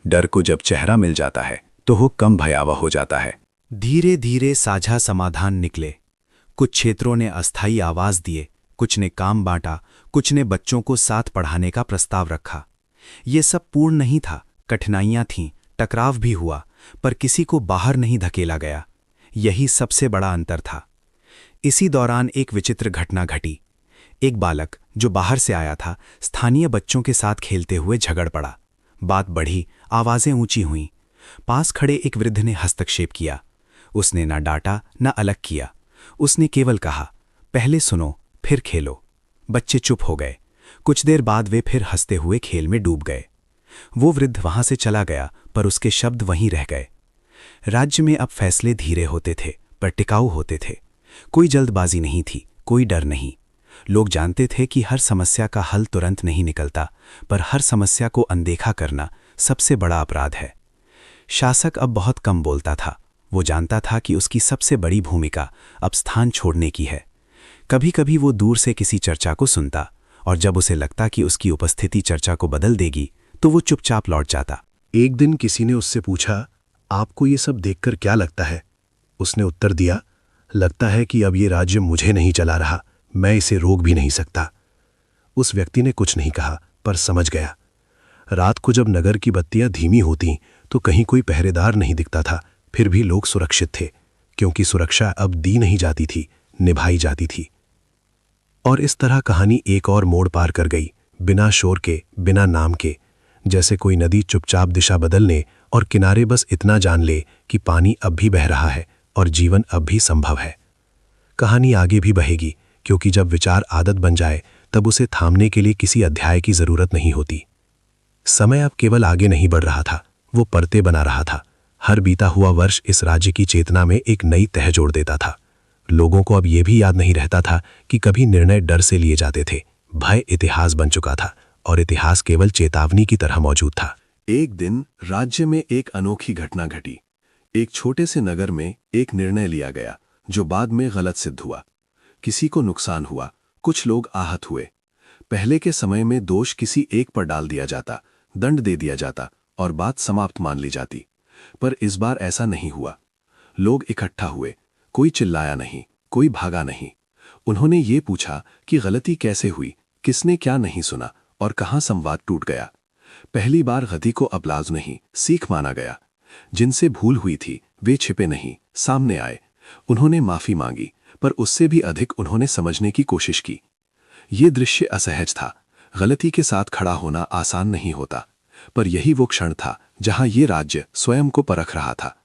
डर को जब चेहरा मिल जाता है तो वो कम भयावह हो जाता है। धीरे धीरे साझा समाधान निकले। कुछ क्षेत्रों ने अस्थायी आवास दिए, कुछ ने काम बांटा, कुछ ने बच्चों को साथ पढ़ाने का प्रस्ताव रखा। ये सब पूर्ण नहीं था, कठिनाइयां थीं, टकराव भी हुआ, पर किसी को बाहर नहीं धकेला गया। यही सबसे बड़ा अंतर था। इसी दौरान एक विचित्र घटना घटी। एक बालक जो बाहर से आया था, स्थानीय बच्चों के साथ खेलते हुए झगड़ पड़ा। बात बढ़ी, आवाजें ऊंची हुईं। पास खड़े एक वृद्ध ने हस्तक्षेप किया। उसने ना डांटा, ना अलग किया। उसने केवल कहा, पहले सुनो, फिर खेलो। बच्चे चुप हो गए। कुछ देर बाद वे फिर हंसते हुए खेल में डूब गए। वो वृद्ध वहां से चला गया, पर उसके शब्द वहीं रह गए। राज्य में अब फैसले धीरे होते थे, पर टिकाऊ होते थे। कोई जल्दबाजी नहीं थी, कोई डर नहीं। लोग जानते थे कि हर समस्या का हल तुरंत नहीं निकलता, पर हर समस्या को अनदेखा करना सबसे बड़ा अपराध है। शासक अब बहुत कम बोलता था। वो जानता था कि उसकी सबसे बड़ी भूमिका अब स्थान छोड़ने की है। कभी कभी वो दूर से किसी चर्चा को सुनता, और जब उसे लगता कि उसकी उपस्थिति चर्चा को बदल देगी, तो वो चुपचाप लौट जाता। एक दिन किसी ने उससे पूछा, आपको ये सब देखकर क्या लगता है? उसने उत्तर दिया, लगता है कि अब ये राज्य मुझे नहीं चला रहा, मैं इसे रोक भी नहीं सकता। उस व्यक्ति ने कुछ नहीं कहा, पर समझ गया। रात को जब नगर की बत्तियां धीमी होतीं तो कहीं कोई पहरेदार नहीं दिखता था, फिर भी लोग सुरक्षित थे, क्योंकि सुरक्षा अब दी नहीं जाती थी, निभाई जाती थी। और इस तरह कहानी एक और मोड़ पार कर गई, बिना शोर के, बिना नाम के। जैसे कोई नदी चुपचाप दिशा बदलने और किनारे बस इतना जान ले कि पानी अब भी बह रहा है, और जीवन अब भी संभव है। कहानी आगे भी बहेगी, क्योंकि जब विचार आदत बन जाए तब उसे थामने के लिए किसी अध्याय की जरूरत नहीं होती। समय अब केवल आगे नहीं बढ़ रहा था, वो परतें बना रहा था। हर बीता हुआ वर्ष इस राज्य की चेतना में एक नई तह जोड़ देता था। लोगों को अब यह भी याद नहीं रहता था कि कभी निर्णय डर से लिए जाते थे। भय इतिहास बन चुका था और इतिहास केवल चेतावनी की तरह मौजूद था। एक दिन राज्य में एक अनोखी घटना घटी। एक छोटे से नगर में एक निर्णय लिया गया जो बाद में गलत सिद्ध हुआ। किसी को नुकसान हुआ, कुछ लोग आहत हुए। पहले के समय में दोष किसी एक पर डाल दिया जाता, दंड दे दिया जाता और बात समाप्त मान ली जाती। पर इस बार ऐसा नहीं हुआ। लोग इकट्ठा हुए, कोई चिल्लाया नहीं, कोई भागा नहीं। उन्होंने ये पूछा कि गलती कैसे हुई, किसने क्या नहीं सुना और कहां संवाद टूट गया। पहली बार गलती को अपलाज नहीं, सीख माना गया। जिनसे भूल हुई थी वे छिपे नहीं, सामने आए। उन्होंने माफी मांगी, पर उससे भी अधिक उन्होंने समझने की कोशिश की। ये दृश्य असहज था। गलती के साथ खड़ा होना आसान नहीं होता, पर यही वो क्षण था जहां ये राज्य स्वयं को परख रहा था।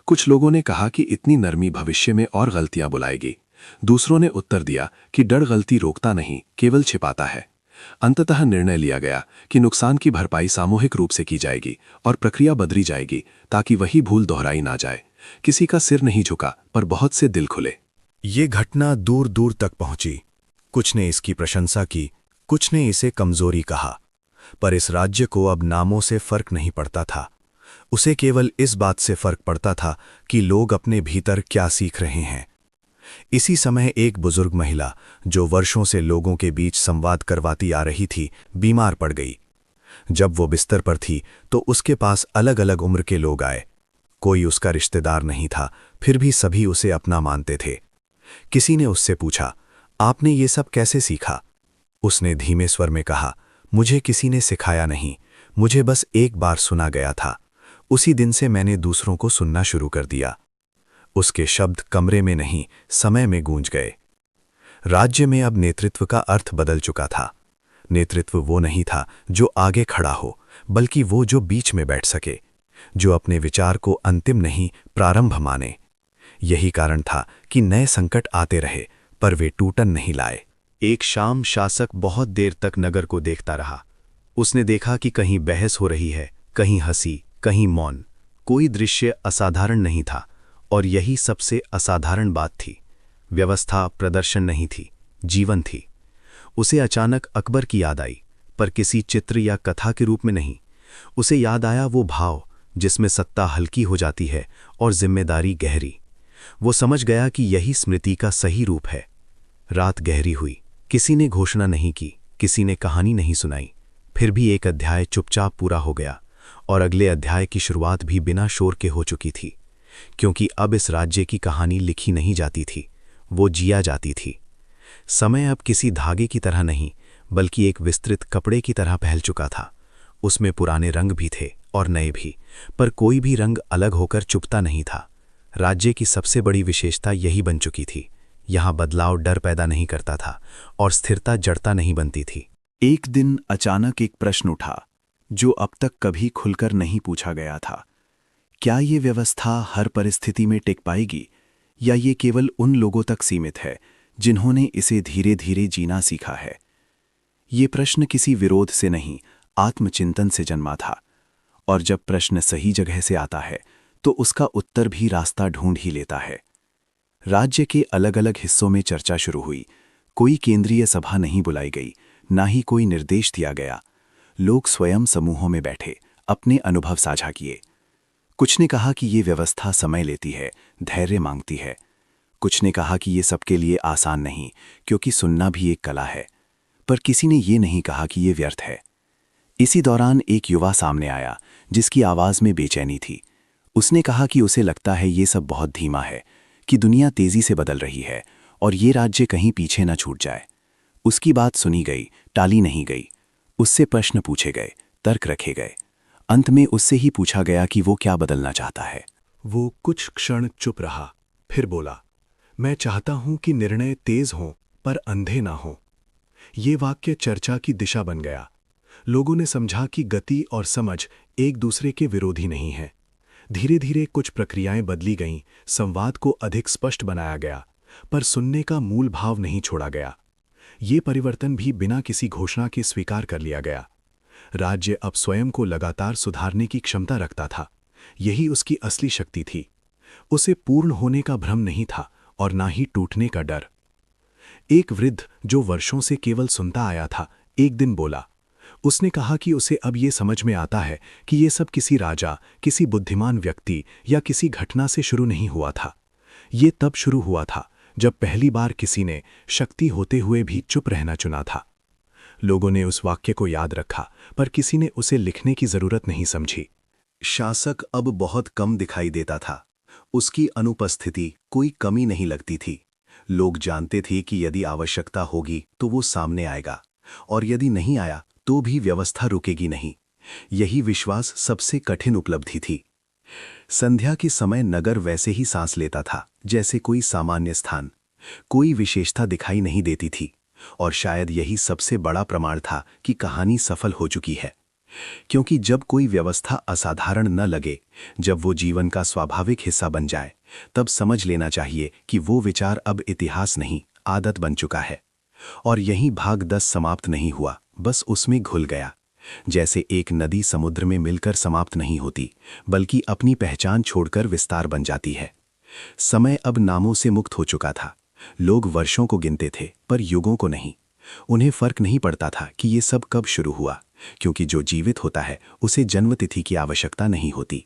कुछ लोगों ने कहा कि इतनी नरमी भविष्य में और गलतियां बुलाएगी। दूसरों ने उत्तर दिया कि डर गलती रोकता नहीं, केवल छिपाता है। अंततः निर्णय लिया गया कि नुकसान की भरपाई सामूहिक रूप से की जाएगी और प्रक्रिया बदली जाएगी ताकि वही भूल दोहराई ना जाए। किसी का सिर नहीं झुका, पर बहुत से दिल खुले। ये घटना दूर दूर तक पहुंची। कुछ ने इसकी प्रशंसा की, कुछ ने इसे कमजोरी कहा, पर इस राज्य को अब नामों से फर्क नहीं पड़ता था। उसे केवल इस बात से फर्क पड़ता था कि लोग अपने भीतर क्या सीख रहे हैं। इसी समय एक बुजुर्ग महिला, जो वर्षों से लोगों के बीच संवाद करवाती आ रही थी, बीमार पड़ गई। जब वो बिस्तर पर थी तो उसके पास अलग अलग उम्र के लोग आए। कोई उसका रिश्तेदार नहीं था, फिर भी सभी उसे अपना मानते थे। किसी ने उससे पूछा, आपने ये सब कैसे सीखा? उसने धीमे स्वर में कहा, मुझे किसी ने सिखाया नहीं, मुझे बस एक बार सुना गया था। उसी दिन से मैंने दूसरों को सुनना शुरू कर दिया। उसके शब्द कमरे में नहीं, समय में गूंज गए। राज्य में अब नेतृत्व का अर्थ बदल चुका था। नेतृत्व वो नहीं था जो आगे खड़ा हो, बल्कि वो जो बीच में बैठ सके, जो अपने विचार को अंतिम नहीं प्रारंभ माने। यही कारण था कि नए संकट आते रहे, पर वे टूटन नहीं लाए। एक शाम शासक बहुत देर तक नगर को देखता रहा। उसने देखा कि कहीं बहस हो रही है, कहीं हंसी, कहीं मौन। कोई दृश्य असाधारण नहीं था, और यही सबसे असाधारण बात थी। व्यवस्था प्रदर्शन नहीं थी, जीवन थी। उसे अचानक अकबर की याद आई, पर किसी चित्र या कथा के रूप में नहीं। उसे याद आया वो भाव जिसमें सत्ता हल्की हो जाती है और जिम्मेदारी गहरी। वो समझ गया कि यही स्मृति का सही रूप है। रात गहरी हुई। किसी ने घोषणा नहीं की, किसी ने कहानी नहीं सुनाई। फिर भी एक अध्याय चुपचाप पूरा हो गया, और अगले अध्याय की शुरुआत भी बिना शोर के हो चुकी थी। क्योंकि अब इस राज्य की कहानी लिखी नहीं जाती थी, वो जिया जाती थी। समय अब किसी धागे की तरह नहीं, बल्कि एक विस्तृत कपड़े की तरह फैल चुका था। उसमें पुराने रंग भी थे और नए भी, पर कोई भी रंग अलग होकर चुपता नहीं था। राज्य की सबसे बड़ी विशेषता यही बन चुकी थी। यहाँ बदलाव डर पैदा नहीं करता था और स्थिरता जड़ता नहीं बनती थी। एक दिन अचानक एक प्रश्न उठा जो अब तक कभी खुलकर नहीं पूछा गया था। क्या ये व्यवस्था हर परिस्थिति में टिक पाएगी, या ये केवल उन लोगों तक सीमित है जिन्होंने इसे धीरे धीरे जीना सीखा है? ये प्रश्न किसी विरोध से नहीं, आत्मचिंतन से जन्मा था। और जब प्रश्न सही जगह से आता है तो उसका उत्तर भी रास्ता ढूंढ ही लेता है। राज्य के अलग अलग हिस्सों में चर्चा शुरू हुई। कोई केंद्रीय सभा नहीं बुलाई गई, ना ही कोई निर्देश दिया गया। लोग स्वयं समूहों में बैठे, अपने अनुभव साझा किए। कुछ ने कहा कि ये व्यवस्था समय लेती है, धैर्य मांगती है। कुछ ने कहा कि ये सबके लिए आसान नहीं, क्योंकि सुनना भी एक कला है। पर किसी ने ये नहीं कहा कि ये व्यर्थ है। इसी दौरान एक युवा सामने आया, जिसकी आवाज़ में बेचैनी थी। उसने कहा कि उसे लगता है ये सब बहुत धीमा है, कि दुनिया तेजी से बदल रही है और ये राज्य कहीं पीछे न छूट जाए। उसकी बात सुनी गई, टाली नहीं गई। उससे प्रश्न पूछे गए, तर्क रखे गए। अंत में उससे ही पूछा गया कि वो क्या बदलना चाहता है। वो कुछ क्षण चुप रहा, फिर बोला, मैं चाहता हूं कि निर्णय तेज हों पर अंधे ना हों। ये वाक्य चर्चा की दिशा बन गया। लोगों ने समझा कि गति और समझ एक दूसरे के विरोधी नहीं है। धीरे धीरे कुछ प्रक्रियाएं बदली गईं, संवाद को अधिक स्पष्ट बनाया गया, पर सुनने का मूल भाव नहीं छोड़ा गया। ये परिवर्तन भी बिना किसी घोषणा के स्वीकार कर लिया गया। राज्य अब स्वयं को लगातार सुधारने की क्षमता रखता था। यही उसकी असली शक्ति थी। उसे पूर्ण होने का भ्रम नहीं था और ना ही टूटने का डर। एक वृद्ध जो वर्षों से केवल सुनता आया था, एक दिन बोला। उसने कहा कि उसे अब ये समझ में आता है कि ये सब किसी राजा, किसी बुद्धिमान व्यक्ति या किसी घटना से शुरू नहीं हुआ था। ये तब शुरू हुआ था जब पहली बार किसी ने शक्ति होते हुए भी चुप रहना चुना था। लोगों ने उस वाक्य को याद रखा, पर किसी ने उसे लिखने की जरूरत नहीं समझी। शासक अब बहुत कम दिखाई देता था। उसकी अनुपस्थिति कोई कमी नहीं लगती थी। लोग जानते थे कि यदि आवश्यकता होगी तो वो सामने आएगा, और यदि नहीं आया तो भी व्यवस्था रुकेगी नहीं। यही विश्वास सबसे कठिन उपलब्धि थी। संध्या के समय नगर वैसे ही सांस लेता था जैसे कोई सामान्य स्थान। कोई विशेषता दिखाई नहीं देती थी, और शायद यही सबसे बड़ा प्रमाण था कि कहानी सफल हो चुकी है। क्योंकि जब कोई व्यवस्था असाधारण न लगे, जब वो जीवन का स्वाभाविक हिस्सा बन जाए, तब समझ लेना चाहिए कि वो विचार अब इतिहास नहीं, आदत बन चुका है। और यही भाग 10 समाप्त नहीं हुआ, बस उसमें घुल गया। जैसे एक नदी समुद्र में मिलकर समाप्त नहीं होती, बल्कि अपनी पहचान छोड़कर विस्तार बन जाती है। समय अब नामों से मुक्त हो चुका था। लोग वर्षों को गिनते थे, पर युगों को नहीं। उन्हें फर्क नहीं पड़ता था कि ये सब कब शुरू हुआ, क्योंकि जो जीवित होता है उसे जन्मतिथि की आवश्यकता नहीं होती।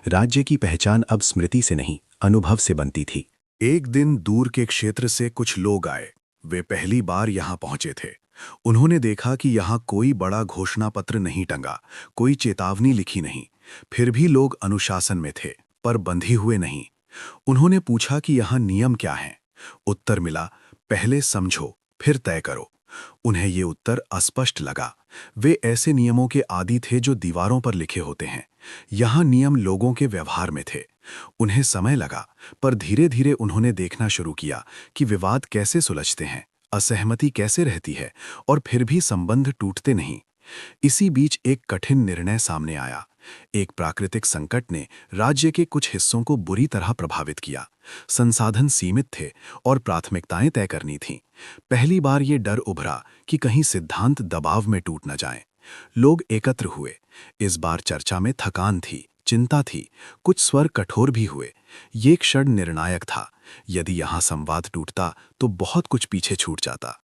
राज्य की पहचान अब स्मृति से नहीं, अनुभव से बनती थी। एक दिन दूर के क्षेत्र से कुछ लोग आए। वे पहली बार यहाँ पहुंचे थे। उन्होंने देखा कि यहाँ कोई बड़ा घोषणा पत्र नहीं टंगा, कोई चेतावनी लिखी नहीं। फिर भी लोग अनुशासन में थे, पर बंधे हुए नहीं। उन्होंने पूछा कि यहाँ नियम क्या हैं। उत्तर मिला, पहले समझो फिर तय करो। उन्हें ये उत्तर अस्पष्ट लगा। वे ऐसे नियमों के आदी थे जो दीवारों पर लिखे होते हैं। यहाँ नियम लोगों के व्यवहार में थे। उन्हें समय लगा, पर धीरे धीरे उन्होंने देखना शुरू किया कि विवाद कैसे सुलझते हैं, असहमति कैसे रहती है, और फिर भी संबंध टूटते नहीं। इसी बीच एक कठिन निर्णय सामने आया। एक प्राकृतिक संकट ने राज्य के कुछ हिस्सों को बुरी तरह प्रभावित किया। संसाधन सीमित थे और प्राथमिकताएं तय करनी थीं। पहली बार ये डर उभरा कि कहीं सिद्धांत दबाव में टूट न जाएं। लोग एकत्र हुए। इस बार चर्चा में थकान थी, चिंता थी, कुछ स्वर कठोर भी हुए। ये क्षण निर्णायक था। यदि यहाँ संवाद टूटता तो बहुत कुछ पीछे छूट जाता।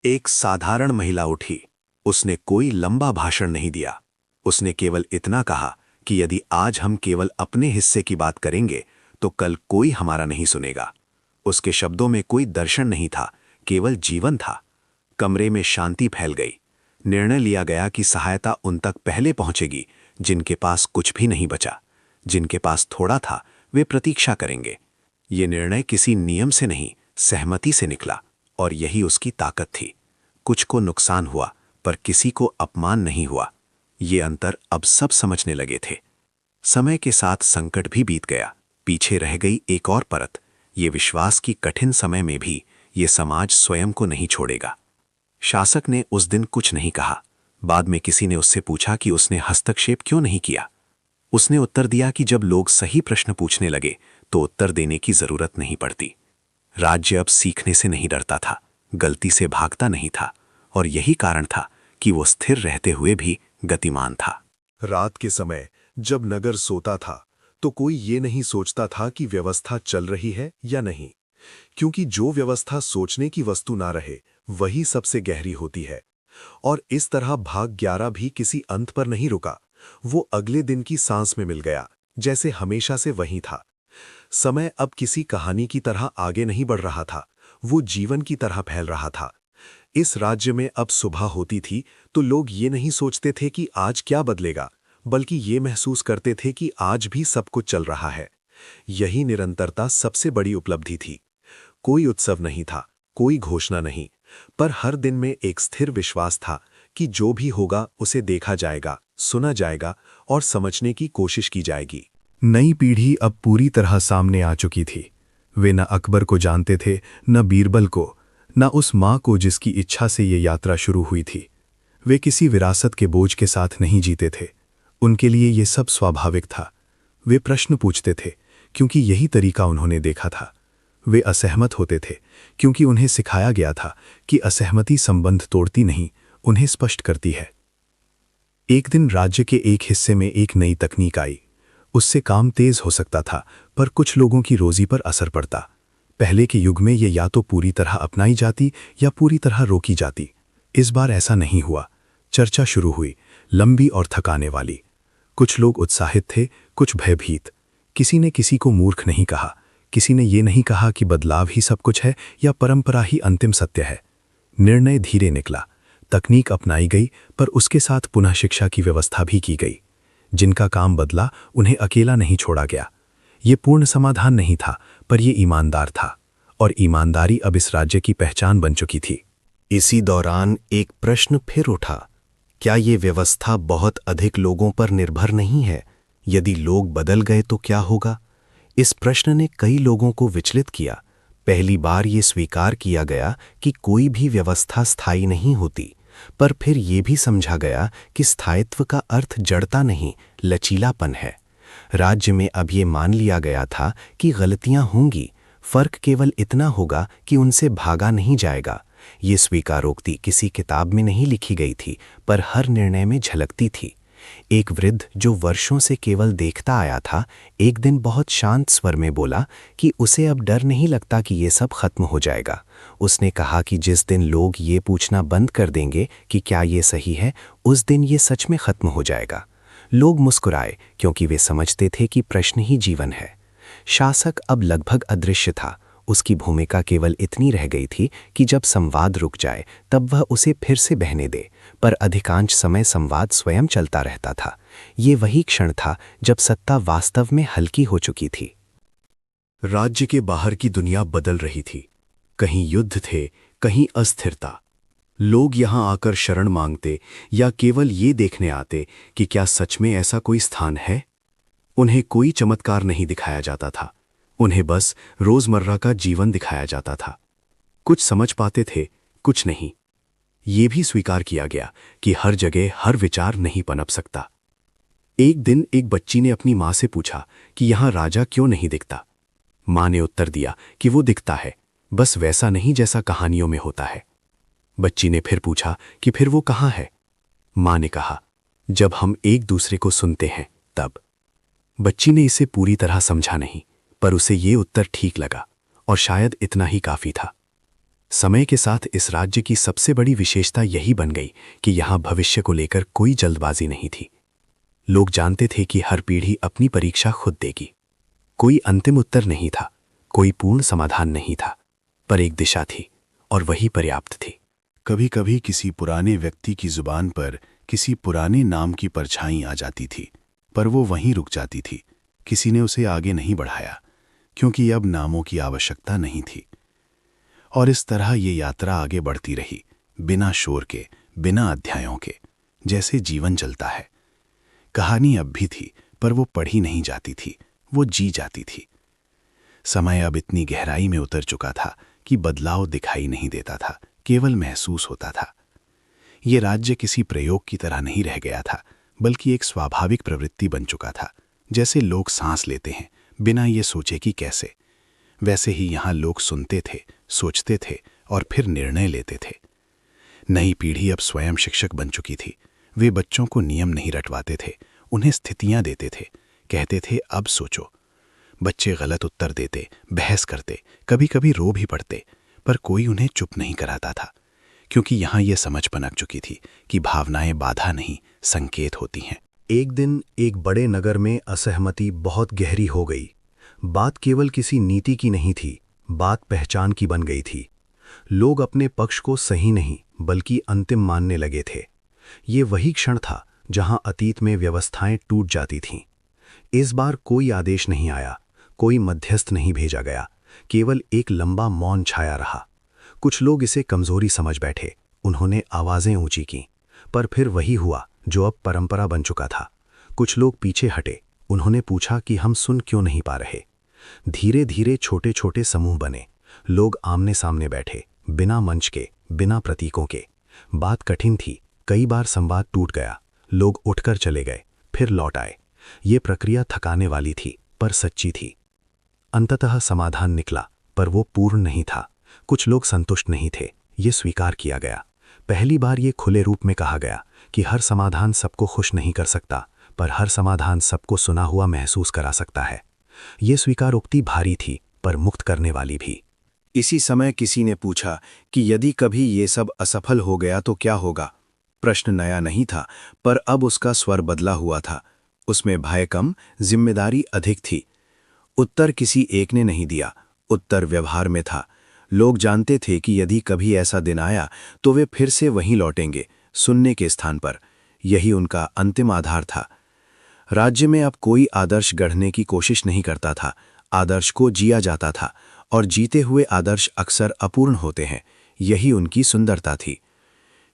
एक साधारण महिला उठी। उसने कोई लंबा भाषण नहीं दिया। उसने केवल इतना कहा कि यदि आज हम केवल अपने हिस्से की बात करेंगे तो कल कोई हमारा नहीं सुनेगा। उसके शब्दों में कोई दर्शन नहीं था, केवल जीवन था। कमरे में शांति फैल गई। निर्णय लिया गया कि सहायता उन तक पहले पहुंचेगी जिनके पास कुछ भी नहीं बचा। जिनके पास थोड़ा था वे प्रतीक्षा करेंगे। ये निर्णय किसी नियम से नहीं, सहमति से निकला, और यही उसकी ताकत थी। कुछ को नुकसान हुआ, पर किसी को अपमान नहीं हुआ। ये अंतर अब सब समझने लगे थे। समय के साथ संकट भी बीत गया। पीछे रह गई एक और परत, ये विश्वास कि कठिन समय में भी ये समाज स्वयं को नहीं छोड़ेगा। शासक ने उस दिन कुछ नहीं कहा। बाद में किसी ने उससे पूछा कि उसने हस्तक्षेप क्यों नहीं किया। उसने उत्तर दिया कि जब लोग सही प्रश्न पूछने लगे तो उत्तर देने की जरूरत नहीं पड़ती। राज्य अब सीखने से नहीं डरता था, गलती से भागता नहीं था, और यही कारण था कि वो स्थिर रहते हुए भी गतिमान था। रात के समय जब नगर सोता था तो कोई ये नहीं सोचता था कि व्यवस्था चल रही है या नहीं, क्योंकि जो व्यवस्था सोचने की वस्तु ना रहे वही सबसे गहरी होती है। और इस तरह भाग 11 भी किसी अंत पर नहीं रुका। वो अगले दिन की सांस में मिल गया, जैसे हमेशा से वहीं था। समय अब किसी कहानी की तरह आगे नहीं बढ़ रहा था, वो जीवन की तरह फैल रहा था। इस राज्य में अब सुबह होती थी तो लोग ये नहीं सोचते थे कि आज क्या बदलेगा, बल्कि ये महसूस करते थे कि आज भी सब कुछ चल रहा है। यही निरंतरता सबसे बड़ी उपलब्धि थी। कोई उत्सव नहीं था, कोई घोषणा नहीं, पर हर दिन में एक स्थिर विश्वास था कि जो भी होगा उसे देखा जाएगा, सुना जाएगा और समझने की कोशिश की जाएगी। नई पीढ़ी अब पूरी तरह सामने आ चुकी थी। वे न अकबर को जानते थे, न बीरबल को, न उस माँ को जिसकी इच्छा से ये यात्रा शुरू हुई थी। वे किसी विरासत के बोझ के साथ नहीं जीते थे। उनके लिए ये सब स्वाभाविक था। वे प्रश्न पूछते थे क्योंकि यही तरीका उन्होंने देखा था। वे असहमत होते थे क्योंकि उन्हें सिखाया गया था कि असहमति संबंध तोड़ती नहीं, उन्हें स्पष्ट करती है। एक दिन राज्य के एक हिस्से में एक नई तकनीक आई। उससे काम तेज हो सकता था, पर कुछ लोगों की रोजी पर असर पड़ता। पहले के युग में ये या तो पूरी तरह अपनाई जाती या पूरी तरह रोकी जाती। इस बार ऐसा नहीं हुआ। चर्चा शुरू हुई, लंबी और थकाने वाली। कुछ लोग उत्साहित थे, कुछ भयभीत। किसी ने किसी को मूर्ख नहीं कहा, किसी ने ये नहीं कहा कि बदलाव ही सब कुछ है या परंपरा ही अंतिम सत्य है। निर्णय धीरे निकला। तकनीक अपनाई गई, पर उसके साथ पुनः शिक्षा की व्यवस्था भी की गई। जिनका काम बदला, उन्हें अकेला नहीं छोड़ा गया। ये पूर्ण समाधान नहीं था, पर यह ईमानदार था, और ईमानदारी अब इस राज्य की पहचान बन चुकी थी। इसी दौरान एक प्रश्न फिर उठा, क्या ये व्यवस्था बहुत अधिक लोगों पर निर्भर नहीं है? यदि लोग बदल गए तो क्या होगा? इस प्रश्न ने कई लोगों को विचलित किया। पहली बार ये स्वीकार किया गया कि कोई भी व्यवस्था स्थायी नहीं होती, पर फिर ये भी समझा गया कि स्थायित्व का अर्थ जड़ता नहीं, लचीलापन है। राज्य में अब ये मान लिया गया था कि गलतियां होंगी, फर्क केवल इतना होगा कि उनसे भागा नहीं जाएगा। ये स्वीकारोक्ति किसी किताब में नहीं लिखी गई थी, पर हर निर्णय में झलकती थी। एक वृद्ध जो वर्षों से केवल देखता आया था, एक दिन बहुत शांत स्वर में बोला कि उसे अब डर नहीं लगता कि ये सब खत्म हो जाएगा। उसने कहा कि जिस दिन लोग ये पूछना बंद कर देंगे कि क्या ये सही है, उस दिन ये सच में खत्म हो जाएगा। लोग मुस्कुराए क्योंकि वे समझते थे कि प्रश्न ही जीवन है। शासक अब लगभग अदृश्य था। उसकी भूमिका केवल इतनी रह गई थी कि जब संवाद रुक जाए तब वह उसे फिर से बहने दे, पर अधिकांश समय संवाद स्वयं चलता रहता था। ये वही क्षण था जब सत्ता वास्तव में हल्की हो चुकी थी। राज्य के बाहर की दुनिया बदल रही थी। कहीं युद्ध थे, कहीं अस्थिरता। लोग यहां आकर शरण मांगते या केवल ये देखने आते कि क्या सच में ऐसा कोई स्थान है। उन्हें कोई चमत्कार नहीं दिखाया जाता था, उन्हें बस रोजमर्रा का जीवन दिखाया जाता था। कुछ समझ पाते थे, कुछ नहीं। ये भी स्वीकार किया गया कि हर जगह हर विचार नहीं पनप सकता। एक दिन एक बच्ची ने अपनी मां से पूछा कि यहां राजा क्यों नहीं दिखता। मां ने उत्तर दिया कि वो दिखता है, बस वैसा नहीं जैसा कहानियों में होता है। बच्ची ने फिर पूछा कि फिर वो कहाँ है। मां ने कहा, जब हम एक दूसरे को सुनते हैं तब। बच्ची ने इसे पूरी तरह समझा नहीं, पर उसे ये उत्तर ठीक लगा, और शायद इतना ही काफी था। समय के साथ इस राज्य की सबसे बड़ी विशेषता यही बन गई कि यहां भविष्य को लेकर कोई जल्दबाजी नहीं थी। लोग जानते थे कि हर पीढ़ी अपनी परीक्षा खुद देगी। कोई अंतिम उत्तर नहीं था, कोई पूर्ण समाधान नहीं था, पर एक दिशा थी, और वही पर्याप्त थी। कभी कभी किसी पुराने व्यक्ति की जुबान पर किसी पुराने नाम की परछाई आ जाती थी, पर वो वहीं रुक जाती थी। किसी ने उसे आगे नहीं बढ़ाया, क्योंकि अब नामों की आवश्यकता नहीं थी। और इस तरह ये यात्रा आगे बढ़ती रही, बिना शोर के, बिना अध्यायों के, जैसे जीवन चलता है। कहानी अब भी थी, पर वो पढ़ी नहीं जाती थी, वो जी जाती थी। समय अब इतनी गहराई में उतर चुका था कि बदलाव दिखाई नहीं देता था, केवल महसूस होता था। ये राज्य किसी प्रयोग की तरह नहीं रह गया था, बल्कि एक स्वाभाविक प्रवृत्ति बन चुका था। जैसे लोग सांस लेते हैं बिना ये सोचे कि कैसे, वैसे ही यहाँ लोग सुनते थे, सोचते थे और फिर निर्णय लेते थे। नई पीढ़ी अब स्वयं शिक्षक बन चुकी थी। वे बच्चों को नियम नहीं रटवाते थे, उन्हें स्थितियां देते थे, कहते थे अब सोचो। बच्चे गलत उत्तर देते, बहस करते, कभी कभी रो भी पड़ते, पर कोई उन्हें चुप नहीं कराता था, क्योंकि यहाँ ये समझ पनप चुकी थी कि भावनाएं बाधा नहीं, संकेत होती हैं। एक दिन एक बड़े नगर में असहमति बहुत गहरी हो गई। बात केवल किसी नीति की नहीं थी, बात पहचान की बन गई थी। लोग अपने पक्ष को सही नहीं बल्कि अंतिम मानने लगे थे। ये वही क्षण था जहां अतीत में व्यवस्थाएं टूट जाती थीं। इस बार कोई आदेश नहीं आया, कोई मध्यस्थ नहीं भेजा गया, केवल एक लंबा मौन छाया रहा। कुछ लोग इसे कमजोरी समझ बैठे, उन्होंने आवाजें ऊंची की, पर फिर वही हुआ जो अब परंपरा बन चुका था। कुछ लोग पीछे हटे, उन्होंने पूछा कि हम सुन क्यों नहीं पा रहे। धीरे धीरे छोटे छोटे समूह बने, लोग आमने सामने बैठे, बिना मंच के, बिना प्रतीकों के। बात कठिन थी, कई बार संवाद टूट गया, लोग उठकर चले गए, फिर लौट आए। ये प्रक्रिया थकाने वाली थी पर सच्ची थी। अंततः समाधान निकला, पर वो पूर्ण नहीं था। कुछ लोग संतुष्ट नहीं थे, ये स्वीकार किया गया। पहली बार ये खुले रूप में कहा गया कि हर समाधान सबको खुश नहीं कर सकता, पर हर समाधान सबको सुना हुआ महसूस करा सकता है। ये स्वीकारोक्ति भारी थी पर मुक्त करने वाली भी। इसी समय किसी ने पूछा कि यदि कभी ये सब असफल हो गया तो क्या होगा। प्रश्न नया नहीं था, पर अब उसका स्वर बदला हुआ था। उसमें भय कम, जिम्मेदारी अधिक थी। उत्तर किसी एक ने नहीं दिया, उत्तर व्यवहार में था। लोग जानते थे कि यदि कभी ऐसा दिन आया तो वे फिर से वहीं लौटेंगे, सुनने के स्थान पर। यही उनका अंतिम आधार था। राज्य में अब कोई आदर्श गढ़ने की कोशिश नहीं करता था, आदर्श को जिया जाता था, और जीते हुए आदर्श अक्सर अपूर्ण होते हैं। यही उनकी सुंदरता थी।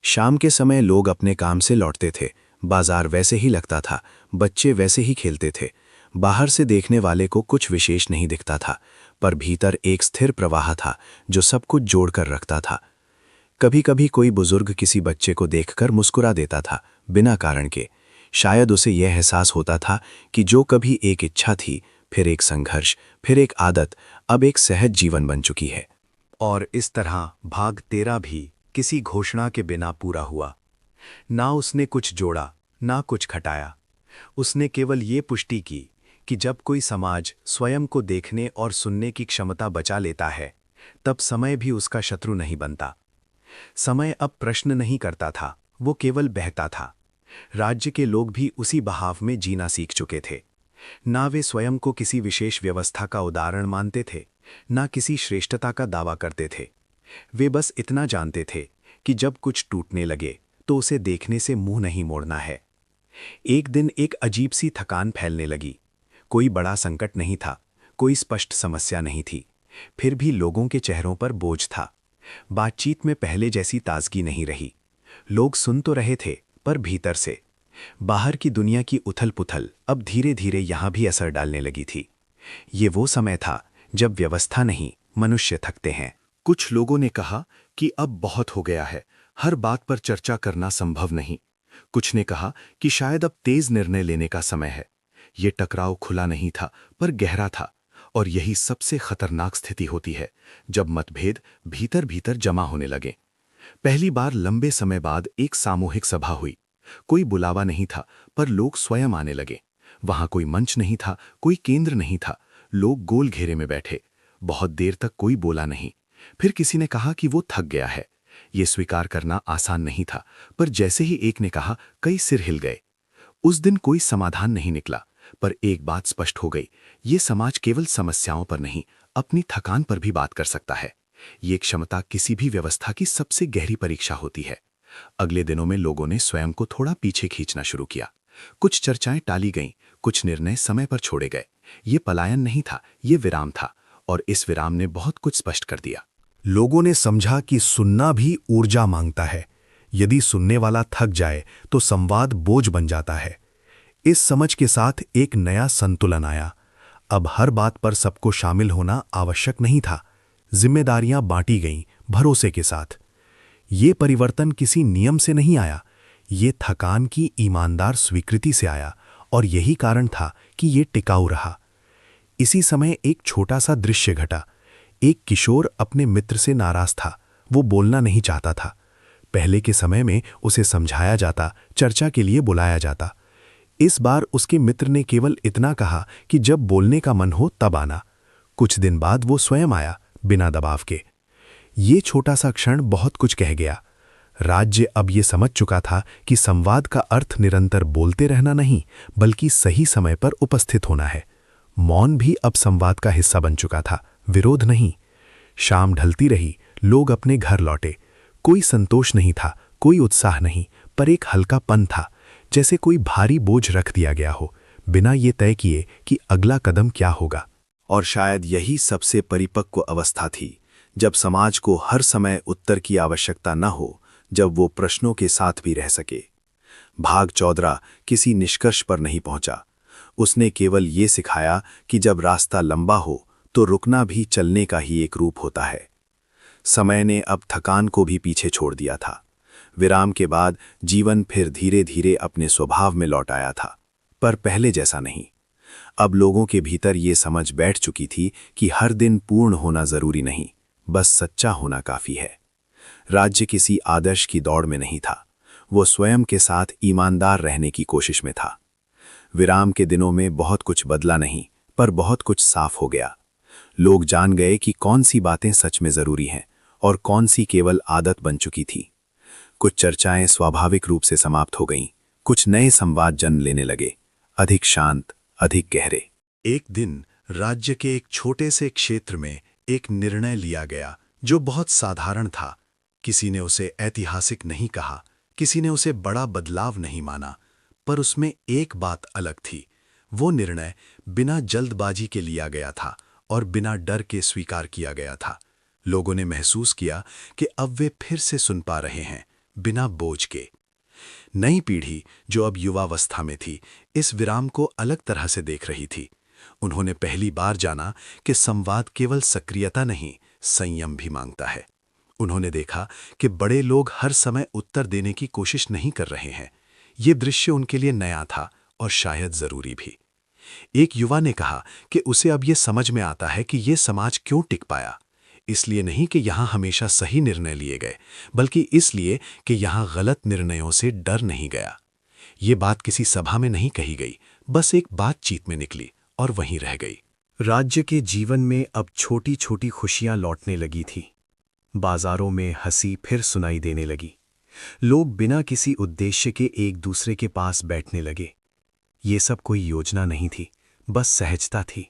शाम के समय लोग अपने काम से लौटते थे, बाजार वैसे ही लगता था, बच्चे वैसे ही खेलते थे। बाहर से देखने वाले को कुछ विशेष नहीं दिखता था, पर भीतर एक स्थिर प्रवाह था जो सब कुछ जोड़कर रखता था। कभी कभी कोई बुजुर्ग किसी बच्चे को देखकर मुस्कुरा देता था, बिना कारण के। शायद उसे यह एहसास होता था कि जो कभी एक इच्छा थी, फिर एक संघर्ष, फिर एक आदत, अब एक सहज जीवन बन चुकी है। और इस तरह भाग 13 भी किसी घोषणा के बिना पूरा हुआ। ना उसने कुछ जोड़ा, ना कुछ घटाया। उसने केवल ये पुष्टि की कि जब कोई समाज स्वयं को देखने और सुनने की क्षमता बचा लेता है, तब समय भी उसका शत्रु नहीं बनता। समय अब प्रश्न नहीं करता था, वो केवल बहता था। राज्य के लोग भी उसी बहाव में जीना सीख चुके थे। ना वे स्वयं को किसी विशेष व्यवस्था का उदाहरण मानते थे, ना किसी श्रेष्ठता का दावा करते थे। वे बस इतना जानते थे कि जब कुछ टूटने लगे तो उसे देखने से मुंह नहीं मोड़ना है। एक दिन एक अजीब सी थकान फैलने लगी। कोई बड़ा संकट नहीं था, कोई स्पष्ट समस्या नहीं थी, फिर भी लोगों के चेहरों पर बोझ था। बातचीत में पहले जैसी ताजगी नहीं रही। लोग सुन तो रहे थे, पर भीतर से। बाहर की दुनिया की उथल-पुथल अब धीरे-धीरे यहां भी असर डालने लगी थी। ये वो समय था जब व्यवस्था नहीं, मनुष्य थकते हैं। कुछ लोगों ने कहा कि अब बहुत हो गया है, हर बात पर चर्चा करना संभव नहीं। कुछ ने कहा कि शायद अब तेज निर्णय लेने का समय है। ये टकराव खुला नहीं था, पर गहरा था, और यही सबसे खतरनाक स्थिति होती है, जब मतभेद भीतर भीतर जमा होने लगे। पहली बार लंबे समय बाद एक सामूहिक सभा हुई। कोई बुलावा नहीं था, पर लोग स्वयं आने लगे। वहां कोई मंच नहीं था, कोई केंद्र नहीं था। लोग गोल घेरे में बैठे। बहुत देर तक कोई बोला नहीं। फिर किसी ने कहा कि वो थक गया है। ये स्वीकार करना आसान नहीं था, पर जैसे ही एक ने कहा, कई सिर हिल गए। उस दिन कोई समाधान नहीं निकला, पर एक बात स्पष्ट हो गई, ये समाज केवल समस्याओं पर नहीं, अपनी थकान पर भी बात कर सकता है। ये क्षमता किसी भी व्यवस्था की सबसे गहरी परीक्षा होती है। अगले दिनों में लोगों ने स्वयं को थोड़ा पीछे खींचना शुरू किया। कुछ चर्चाएं टाली गईं, कुछ निर्णय समय पर छोड़े गए। ये पलायन नहीं था, ये विराम था, और इस विराम ने बहुत कुछ स्पष्ट कर दिया। लोगों ने समझा कि सुनना भी ऊर्जा मांगता है। यदि सुनने वाला थक जाए तो संवाद बोझ बन जाता है। इस समझ के साथ एक नया संतुलन आया। अब हर बात पर सबको शामिल होना आवश्यक नहीं था। जिम्मेदारियां बांटी गईं, भरोसे के साथ। ये परिवर्तन किसी नियम से नहीं आया, ये थकान की ईमानदार स्वीकृति से आया, और यही कारण था कि ये टिकाऊ रहा। इसी समय एक छोटा सा दृश्य घटा। एक किशोर अपने मित्र से नाराज था। वो बोलना नहीं चाहता था। पहले के समय में उसे समझाया जाता, चर्चा के लिए बुलाया जाता। इस बार उसके मित्र ने केवल इतना कहा कि जब बोलने का मन हो तब आना। कुछ दिन बाद वो स्वयं आया, बिना दबाव के। ये छोटा सा क्षण बहुत कुछ कह गया। राज्य अब ये समझ चुका था कि संवाद का अर्थ निरंतर बोलते रहना नहीं, बल्कि सही समय पर उपस्थित होना है। मौन भी अब संवाद का हिस्सा बन चुका था, विरोध नहीं। शाम ढलती रही, लोग अपने घर लौटे। कोई संतोष नहीं था, कोई उत्साह नहीं, पर एक हल्कापन था, जैसे कोई भारी बोझ रख दिया गया हो, बिना ये तय किए कि अगला कदम क्या होगा। और शायद यही सबसे परिपक्व अवस्था थी, जब समाज को हर समय उत्तर की आवश्यकता न हो, जब वो प्रश्नों के साथ भी रह सके। भाग 14 किसी निष्कर्ष पर नहीं पहुंचा। उसने केवल ये सिखाया कि जब रास्ता लंबा हो तो रुकना भी चलने का ही एक रूप होता है। समय ने अब थकान को भी पीछे छोड़ दिया था। विराम के बाद जीवन फिर धीरे धीरे अपने स्वभाव में लौट आया था। पर पहले जैसा नहीं। अब लोगों के भीतर ये समझ बैठ चुकी थी कि हर दिन पूर्ण होना जरूरी नहीं, बस सच्चा होना काफी है। राज्य किसी आदर्श की दौड़ में नहीं था, वो स्वयं के साथ ईमानदार रहने की कोशिश में था। विराम के दिनों में बहुत कुछ बदला नहीं, पर बहुत कुछ साफ हो गया। लोग जान गए कि कौन सी बातें सच में जरूरी हैं और कौन सी केवल आदत बन चुकी थी। कुछ चर्चाएं स्वाभाविक रूप से समाप्त हो गईं, कुछ नए संवाद जन्म लेने लगे, अधिक शांत, अधिक गहरे। एक दिन राज्य के एक छोटे से क्षेत्र में एक निर्णय लिया गया जो बहुत साधारण था। किसी ने उसे ऐतिहासिक नहीं कहा, किसी ने उसे बड़ा बदलाव नहीं माना, पर उसमें एक बात अलग थी। वो निर्णय बिना जल्दबाजी के लिया गया था और बिना डर के स्वीकार किया गया था। लोगों ने महसूस किया कि अब वे फिर से सुन पा रहे हैं, बिना बोझ के। नई पीढ़ी जो अब युवावस्था में थी, इस विराम को अलग तरह से देख रही थी। उन्होंने पहली बार जाना कि संवाद केवल सक्रियता नहीं, संयम भी मांगता है। उन्होंने देखा कि बड़े लोग हर समय उत्तर देने की कोशिश नहीं कर रहे हैं। ये दृश्य उनके लिए नया था और शायद जरूरी भी। एक युवा ने कहा कि उसे अब ये समझ में आता है कि ये समाज क्यों टिक पाया। इसलिए नहीं कि यहाँ हमेशा सही निर्णय लिए गए, बल्कि इसलिए कि यहाँ गलत निर्णयों से डर नहीं गया। ये बात किसी सभा में नहीं कही गई, बस एक बातचीत में निकली और वहीं रह गई। राज्य के जीवन में अब छोटी छोटी खुशियां लौटने लगी थी। बाजारों में हंसी फिर सुनाई देने लगी। लोग बिना किसी उद्देश्य के एक दूसरे के पास बैठने लगे। ये सब कोई योजना नहीं थी, बस सहजता थी।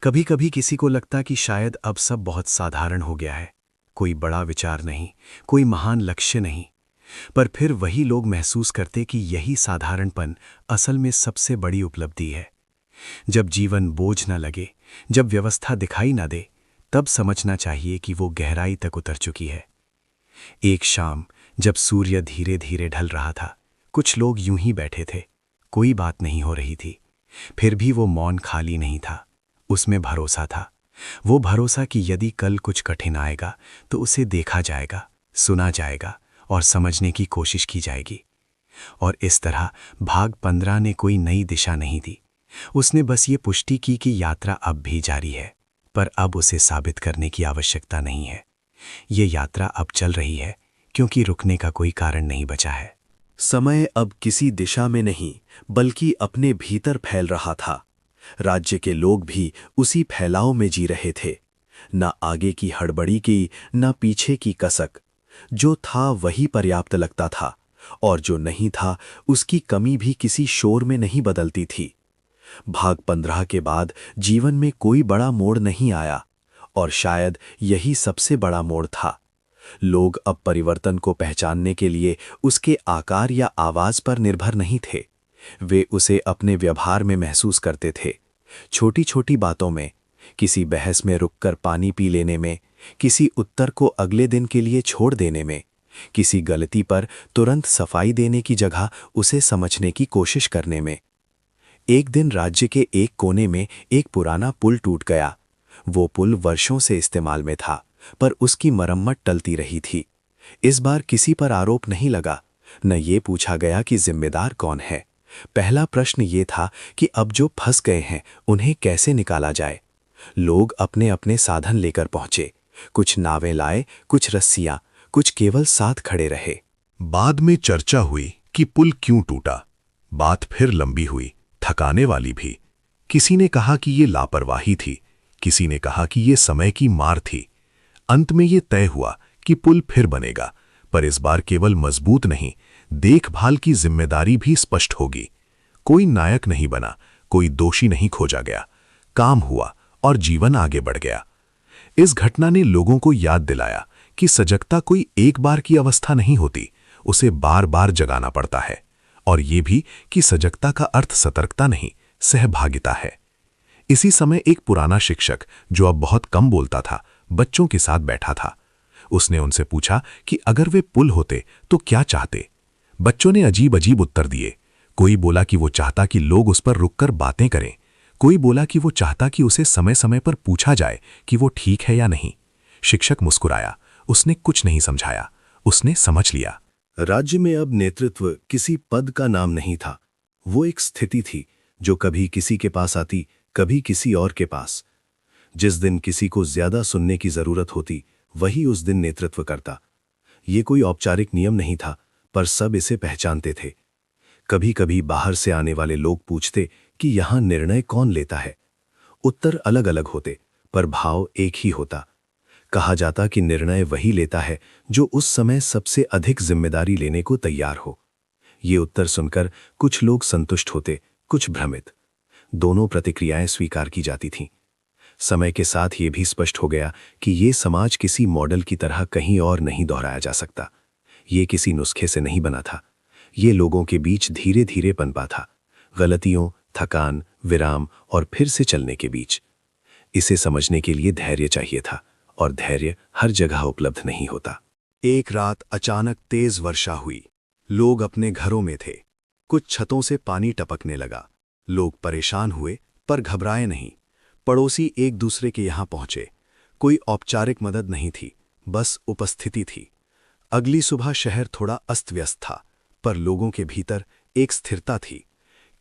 कभी कभी किसी को लगता कि शायद अब सब बहुत साधारण हो गया है, कोई बड़ा विचार नहीं, कोई महान लक्ष्य नहीं। पर फिर वही लोग महसूस करते कि यही साधारणपन असल में सबसे बड़ी उपलब्धि है। जब जीवन बोझ न लगे, जब व्यवस्था दिखाई न दे, तब समझना चाहिए कि वो गहराई तक उतर चुकी है। एक शाम जब सूर्य धीरे धीरे ढल रहा था, कुछ लोग यूं ही बैठे थे। कोई बात नहीं हो रही थी, फिर भी वो मौन खाली नहीं था। उसमें भरोसा था, वो भरोसा कि यदि कल कुछ कठिन आएगा तो उसे देखा जाएगा, सुना जाएगा और समझने की कोशिश की जाएगी। और इस तरह भाग 15 ने कोई नई दिशा नहीं दी। उसने बस ये पुष्टि की कि यात्रा अब भी जारी है, पर अब उसे साबित करने की आवश्यकता नहीं है। ये यात्रा अब चल रही है क्योंकि रुकने का कोई कारण नहीं बचा है। समय अब किसी दिशा में नहीं, बल्कि अपने भीतर फैल रहा था। राज्य के लोग भी उसी फैलाव में जी रहे थे। न आगे की हड़बड़ी की, न पीछे की कसक। जो था वही पर्याप्त लगता था, और जो नहीं था उसकी कमी भी किसी शोर में नहीं बदलती थी। भाग 15 के बाद जीवन में कोई बड़ा मोड़ नहीं आया, और शायद यही सबसे बड़ा मोड़ था। लोग अब परिवर्तन को पहचानने के लिए उसके आकार या आवाज पर निर्भर नहीं थे। वे उसे अपने व्यवहार में महसूस करते थे। छोटी छोटी बातों में, किसी बहस में रुककर पानी पी लेने में, किसी उत्तर को अगले दिन के लिए छोड़ देने में, किसी गलती पर तुरंत सफाई देने की जगह उसे समझने की कोशिश करने में। एक दिन राज्य के एक कोने में एक पुराना पुल टूट गया। वो पुल वर्षों से इस्तेमाल में था, पर उसकी मरम्मत टलती रही थी। इस बार किसी पर आरोप नहीं लगा, न ये पूछा गया कि जिम्मेदार कौन है। पहला प्रश्न ये था कि अब जो फंस गए हैं उन्हें कैसे निकाला जाए। लोग अपने अपने साधन लेकर पहुंचे। कुछ नावें लाए, कुछ रस्सियां, कुछ केवल साथ खड़े रहे। बाद में चर्चा हुई कि पुल क्यों टूटा। बात फिर लंबी हुई, थकाने वाली भी। किसी ने कहा कि ये लापरवाही थी, किसी ने कहा कि ये समय की मार थी। अंत में ये तय हुआ कि पुल फिर बनेगा, पर इस बार केवल मजबूत नहीं, देखभाल की जिम्मेदारी भी स्पष्ट होगी। कोई नायक नहीं बना, कोई दोषी नहीं खोजा गया। काम हुआ और जीवन आगे बढ़ गया। इस घटना ने लोगों को याद दिलाया कि सजगता कोई एक बार की अवस्था नहीं होती, उसे बार बार जगाना पड़ता है। और ये भी कि सजगता का अर्थ सतर्कता नहीं, सहभागिता है। इसी समय एक पुराना शिक्षक, जो अब बहुत कम बोलता था, बच्चों के साथ बैठा था। उसने उनसे पूछा कि अगर वे पुल होते तो क्या चाहते। बच्चों ने अजीब अजीब उत्तर दिए। कोई बोला कि वो चाहता कि लोग उस पर रुककर बातें करें। कोई बोला कि वो चाहता कि उसे समय समय पर पूछा जाए कि वो ठीक है या नहीं। शिक्षक मुस्कुराया। उसने कुछ नहीं समझाया, उसने समझ लिया। राज्य में अब नेतृत्व किसी पद का नाम नहीं था, वो एक स्थिति थी जो कभी किसी के पास आती, कभी किसी और के पास। जिस दिन किसी को ज्यादा सुनने की जरूरत होती, वही उस दिन नेतृत्व करता। ये कोई औपचारिक नियम नहीं था, पर सब इसे पहचानते थे। कभी कभी बाहर से आने वाले लोग पूछते कि यहां निर्णय कौन लेता है। उत्तर अलग अलग होते, पर भाव एक ही होता। कहा जाता कि निर्णय वही लेता है जो उस समय सबसे अधिक जिम्मेदारी लेने को तैयार हो। ये उत्तर सुनकर कुछ लोग संतुष्ट होते, कुछ भ्रमित। दोनों प्रतिक्रियाएं स्वीकार की जाती थीं। समय के साथ ये भी स्पष्ट हो गया कि ये समाज किसी मॉडल की तरह कहीं और नहीं दोहराया जा सकता। ये किसी नुस्खे से नहीं बना था। ये लोगों के बीच धीरे धीरे पनपा था, गलतियों, थकान, विराम और फिर से चलने के बीच। इसे समझने के लिए धैर्य चाहिए था, और धैर्य हर जगह उपलब्ध नहीं होता। एक रात अचानक तेज वर्षा हुई। लोग अपने घरों में थे। कुछ छतों से पानी टपकने लगा। लोग परेशान हुए, पर घबराए नहीं। पड़ोसी एक दूसरे के यहां पहुंचे। कोई औपचारिक मदद नहीं थी, बस उपस्थिति थी। अगली सुबह शहर थोड़ा अस्त व्यस्त था, पर लोगों के भीतर एक स्थिरता थी।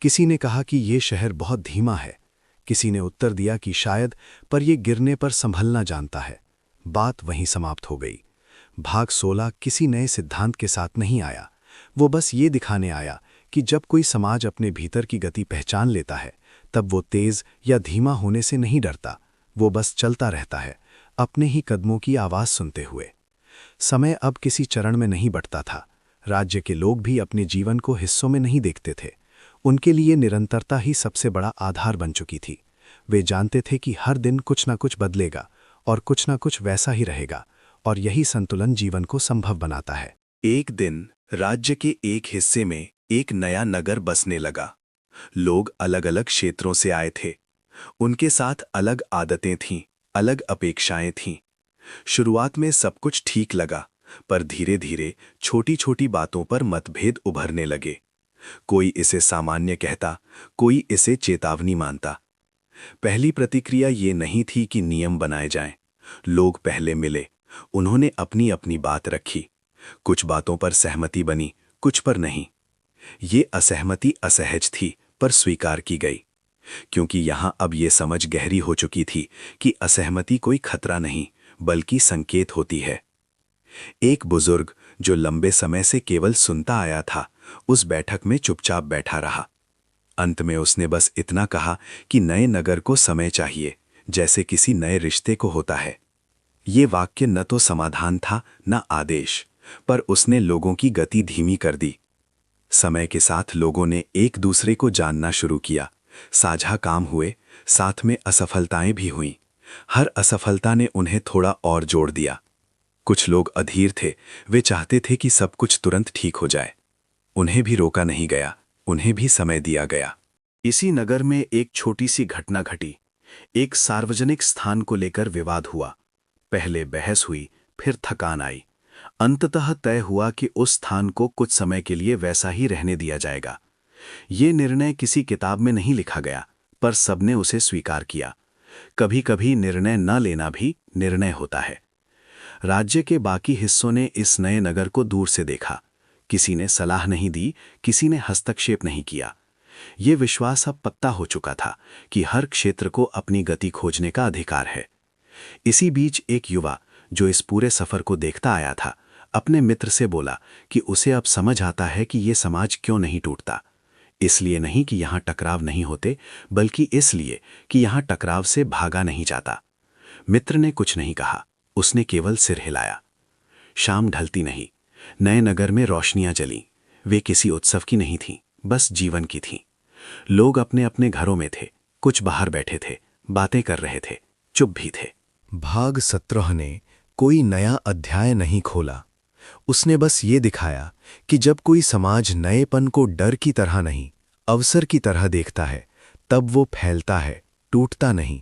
किसी ने कहा कि ये शहर बहुत धीमा है। किसी ने उत्तर दिया कि शायद, पर यह गिरने पर संभलना जानता है। बात वहीं समाप्त हो गई। भाग 16 किसी नए सिद्धांत के साथ नहीं आया। वो बस ये दिखाने आया कि जब कोई समाज अपने भीतर की गति पहचान लेता है, तब वो तेज या धीमा होने से नहीं डरता। वो बस चलता रहता है, अपने ही कदमों की आवाज सुनते हुए। समय अब किसी चरण में नहीं बंटता था। राज्य के लोग भी अपने जीवन को हिस्सों में नहीं देखते थे। उनके लिए निरंतरता ही सबसे बड़ा आधार बन चुकी थी। वे जानते थे कि हर दिन कुछ ना कुछ बदलेगा और कुछ ना कुछ वैसा ही रहेगा, और यही संतुलन जीवन को संभव बनाता है। एक दिन राज्य के एक हिस्से में एक नया नगर बसने लगा। लोग अलग अलग क्षेत्रों से आए थे। उनके साथ अलग आदतें थीं, अलग अपेक्षाएं थीं। शुरुआत में सब कुछ ठीक लगा, पर धीरे धीरे छोटी छोटी बातों पर मतभेद उभरने लगे। कोई इसे सामान्य कहता, कोई इसे चेतावनी मानता। पहली प्रतिक्रिया ये नहीं थी कि नियम बनाए जाएं। लोग पहले मिले, उन्होंने अपनी अपनी बात रखी। कुछ बातों पर सहमति बनी, कुछ पर नहीं। ये असहमति असहज थी, पर स्वीकार की गई, क्योंकि यहां अब ये समझ गहरी हो चुकी थी कि असहमति कोई खतरा नहीं, बल्कि संकेत होती है। एक बुजुर्ग जो लंबे समय से केवल सुनता आया था, उस बैठक में चुपचाप बैठा रहा। अंत में उसने बस इतना कहा कि नए नगर को समय चाहिए, जैसे किसी नए रिश्ते को होता है। ये वाक्य न तो समाधान था, न आदेश, पर उसने लोगों की गति धीमी कर दी। समय के साथ लोगों ने एक दूसरे को जानना शुरू किया। साझा काम हुए, साथ में असफलताएं भी हुईं। हर असफलता ने उन्हें थोड़ा और जोड़ दिया। कुछ लोग अधीर थे, वे चाहते थे कि सब कुछ तुरंत ठीक हो जाए। उन्हें भी रोका नहीं गया, उन्हें भी समय दिया गया। इसी नगर में एक छोटी सी घटना घटी। एक सार्वजनिक स्थान को लेकर विवाद हुआ। पहले बहस हुई, फिर थकान आई। अंततः तय हुआ कि उस स्थान को कुछ समय के लिए वैसा ही रहने दिया जाएगा। ये निर्णय किसी किताब में नहीं लिखा गया, पर सबने उसे स्वीकार किया। कभी कभी निर्णय न लेना भी निर्णय होता है। राज्य के बाकी हिस्सों ने इस नए नगर को दूर से देखा। किसी ने सलाह नहीं दी, किसी ने हस्तक्षेप नहीं किया। ये विश्वास अब पक्का हो चुका था कि हर क्षेत्र को अपनी गति खोजने का अधिकार है। इसी बीच एक युवा, जो इस पूरे सफर को देखता आया था, अपने मित्र से बोला कि उसे अब समझ आता है कि ये समाज क्यों नहीं टूटता। इसलिए नहीं कि यहाँ टकराव नहीं होते, बल्कि इसलिए कि यहाँ टकराव से भागा नहीं जाता। मित्र ने कुछ नहीं कहा, उसने केवल सिर हिलाया। शाम ढलती नहीं। नए नगर में रोशनियां जलीं। वे किसी उत्सव की नहीं थीं, बस जीवन की थीं। लोग अपने अपने घरों में थे, कुछ बाहर बैठे थे, बातें कर रहे थे, चुप भी थे। भाग 17 ने कोई नया अध्याय नहीं खोला। उसने बस ये दिखाया कि जब कोई समाज नएपन को डर की तरह नहीं, अवसर की तरह देखता है, तब वो फैलता है, टूटता नहीं।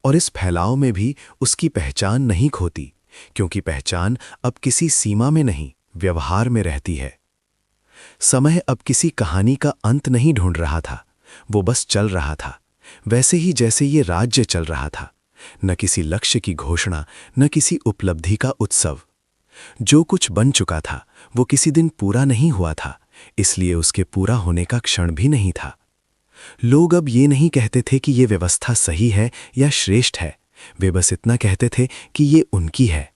और इस फैलाव में भी उसकी पहचान नहीं खोती, क्योंकि पहचान अब किसी सीमा में नहीं, व्यवहार में रहती है। समय अब किसी कहानी का अंत नहीं ढूंढ रहा था, वो बस चल रहा था, वैसे ही जैसे ये राज्य चल रहा था। न किसी लक्ष्य की घोषणा, न किसी उपलब्धि का उत्सव। जो कुछ बन चुका था वो किसी दिन पूरा नहीं हुआ था, इसलिए उसके पूरा होने का क्षण भी नहीं था। लोग अब ये नहीं कहते थे कि ये व्यवस्था सही है या श्रेष्ठ है, वे बस इतना कहते थे कि ये उनकी है।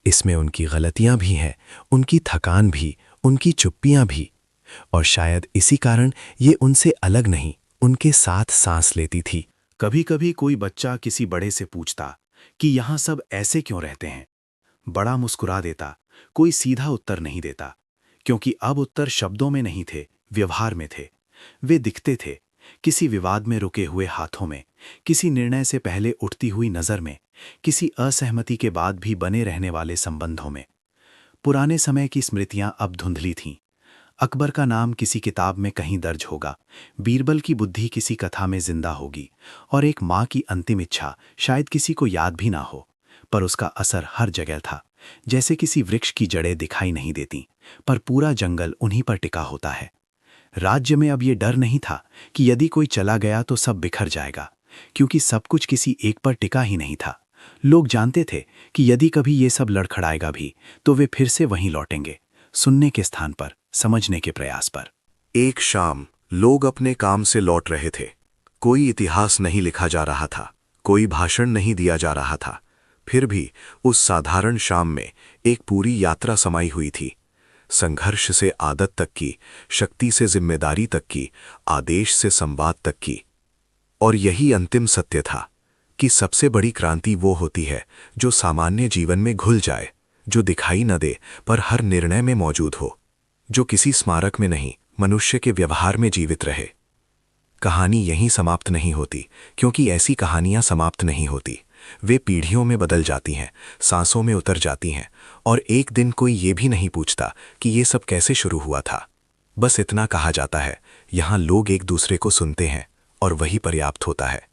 इसमें उनकी गलतियां भी हैं, उनकी थकान भी, उनकी चुप्पियां भी, और शायद इसी कारण ये उनसे अलग नहीं, उनके साथ सांस लेती थी। कभी कभी कोई बच्चा किसी बड़े से पूछता कि यहाँ सब ऐसे क्यों रहते हैं। बड़ा मुस्कुरा देता, कोई सीधा उत्तर नहीं देता, क्योंकि अब उत्तर शब्दों में नहीं थे, व्यवहार में थे। वे दिखते थे, किसी विवाद में रुके हुए हाथों में, किसी निर्णय से पहले उठती हुई नज़र में, किसी असहमति के बाद भी बने रहने वाले संबंधों में। पुराने समय की स्मृतियां अब धुंधली थीं। अकबर का नाम किसी किताब में कहीं दर्ज होगा, बीरबल की बुद्धि किसी कथा में जिंदा होगी, और एक माँ की अंतिम इच्छा शायद किसी को याद भी ना हो, पर उसका असर हर जगह था। जैसे किसी वृक्ष की जड़ें दिखाई नहीं देती, पर पूरा जंगल उन्हीं पर टिका होता है। राज्य में अब ये डर नहीं था कि यदि कोई चला गया तो सब बिखर जाएगा, क्योंकि सब कुछ किसी एक पर टिका ही नहीं था। लोग जानते थे कि यदि कभी ये सब लड़खड़ाएगा भी, तो वे फिर से वहीं लौटेंगे, सुनने के स्थान पर, समझने के प्रयास पर। एक शाम लोग अपने काम से लौट रहे थे। कोई इतिहास नहीं लिखा जा रहा था, कोई भाषण नहीं दिया जा रहा था। फिर भी उस साधारण शाम में एक पूरी यात्रा समाई हुई थी। संघर्ष से आदत तक की, शक्ति से जिम्मेदारी तक की, आदेश से संवाद तक की। और यही अंतिम सत्य था कि सबसे बड़ी क्रांति वो होती है जो सामान्य जीवन में घुल जाए, जो दिखाई न दे पर हर निर्णय में मौजूद हो, जो किसी स्मारक में नहीं, मनुष्य के व्यवहार में जीवित रहे। कहानी यहीं समाप्त नहीं होती, क्योंकि ऐसी कहानियां समाप्त नहीं होती। वे पीढ़ियों में बदल जाती हैं, सांसों में उतर जाती हैं, और एक दिन कोई ये भी नहीं पूछता कि ये सब कैसे शुरू हुआ था। बस इतना कहा जाता है, यहाँ लोग एक दूसरे को सुनते हैं, और वही पर्याप्त होता है।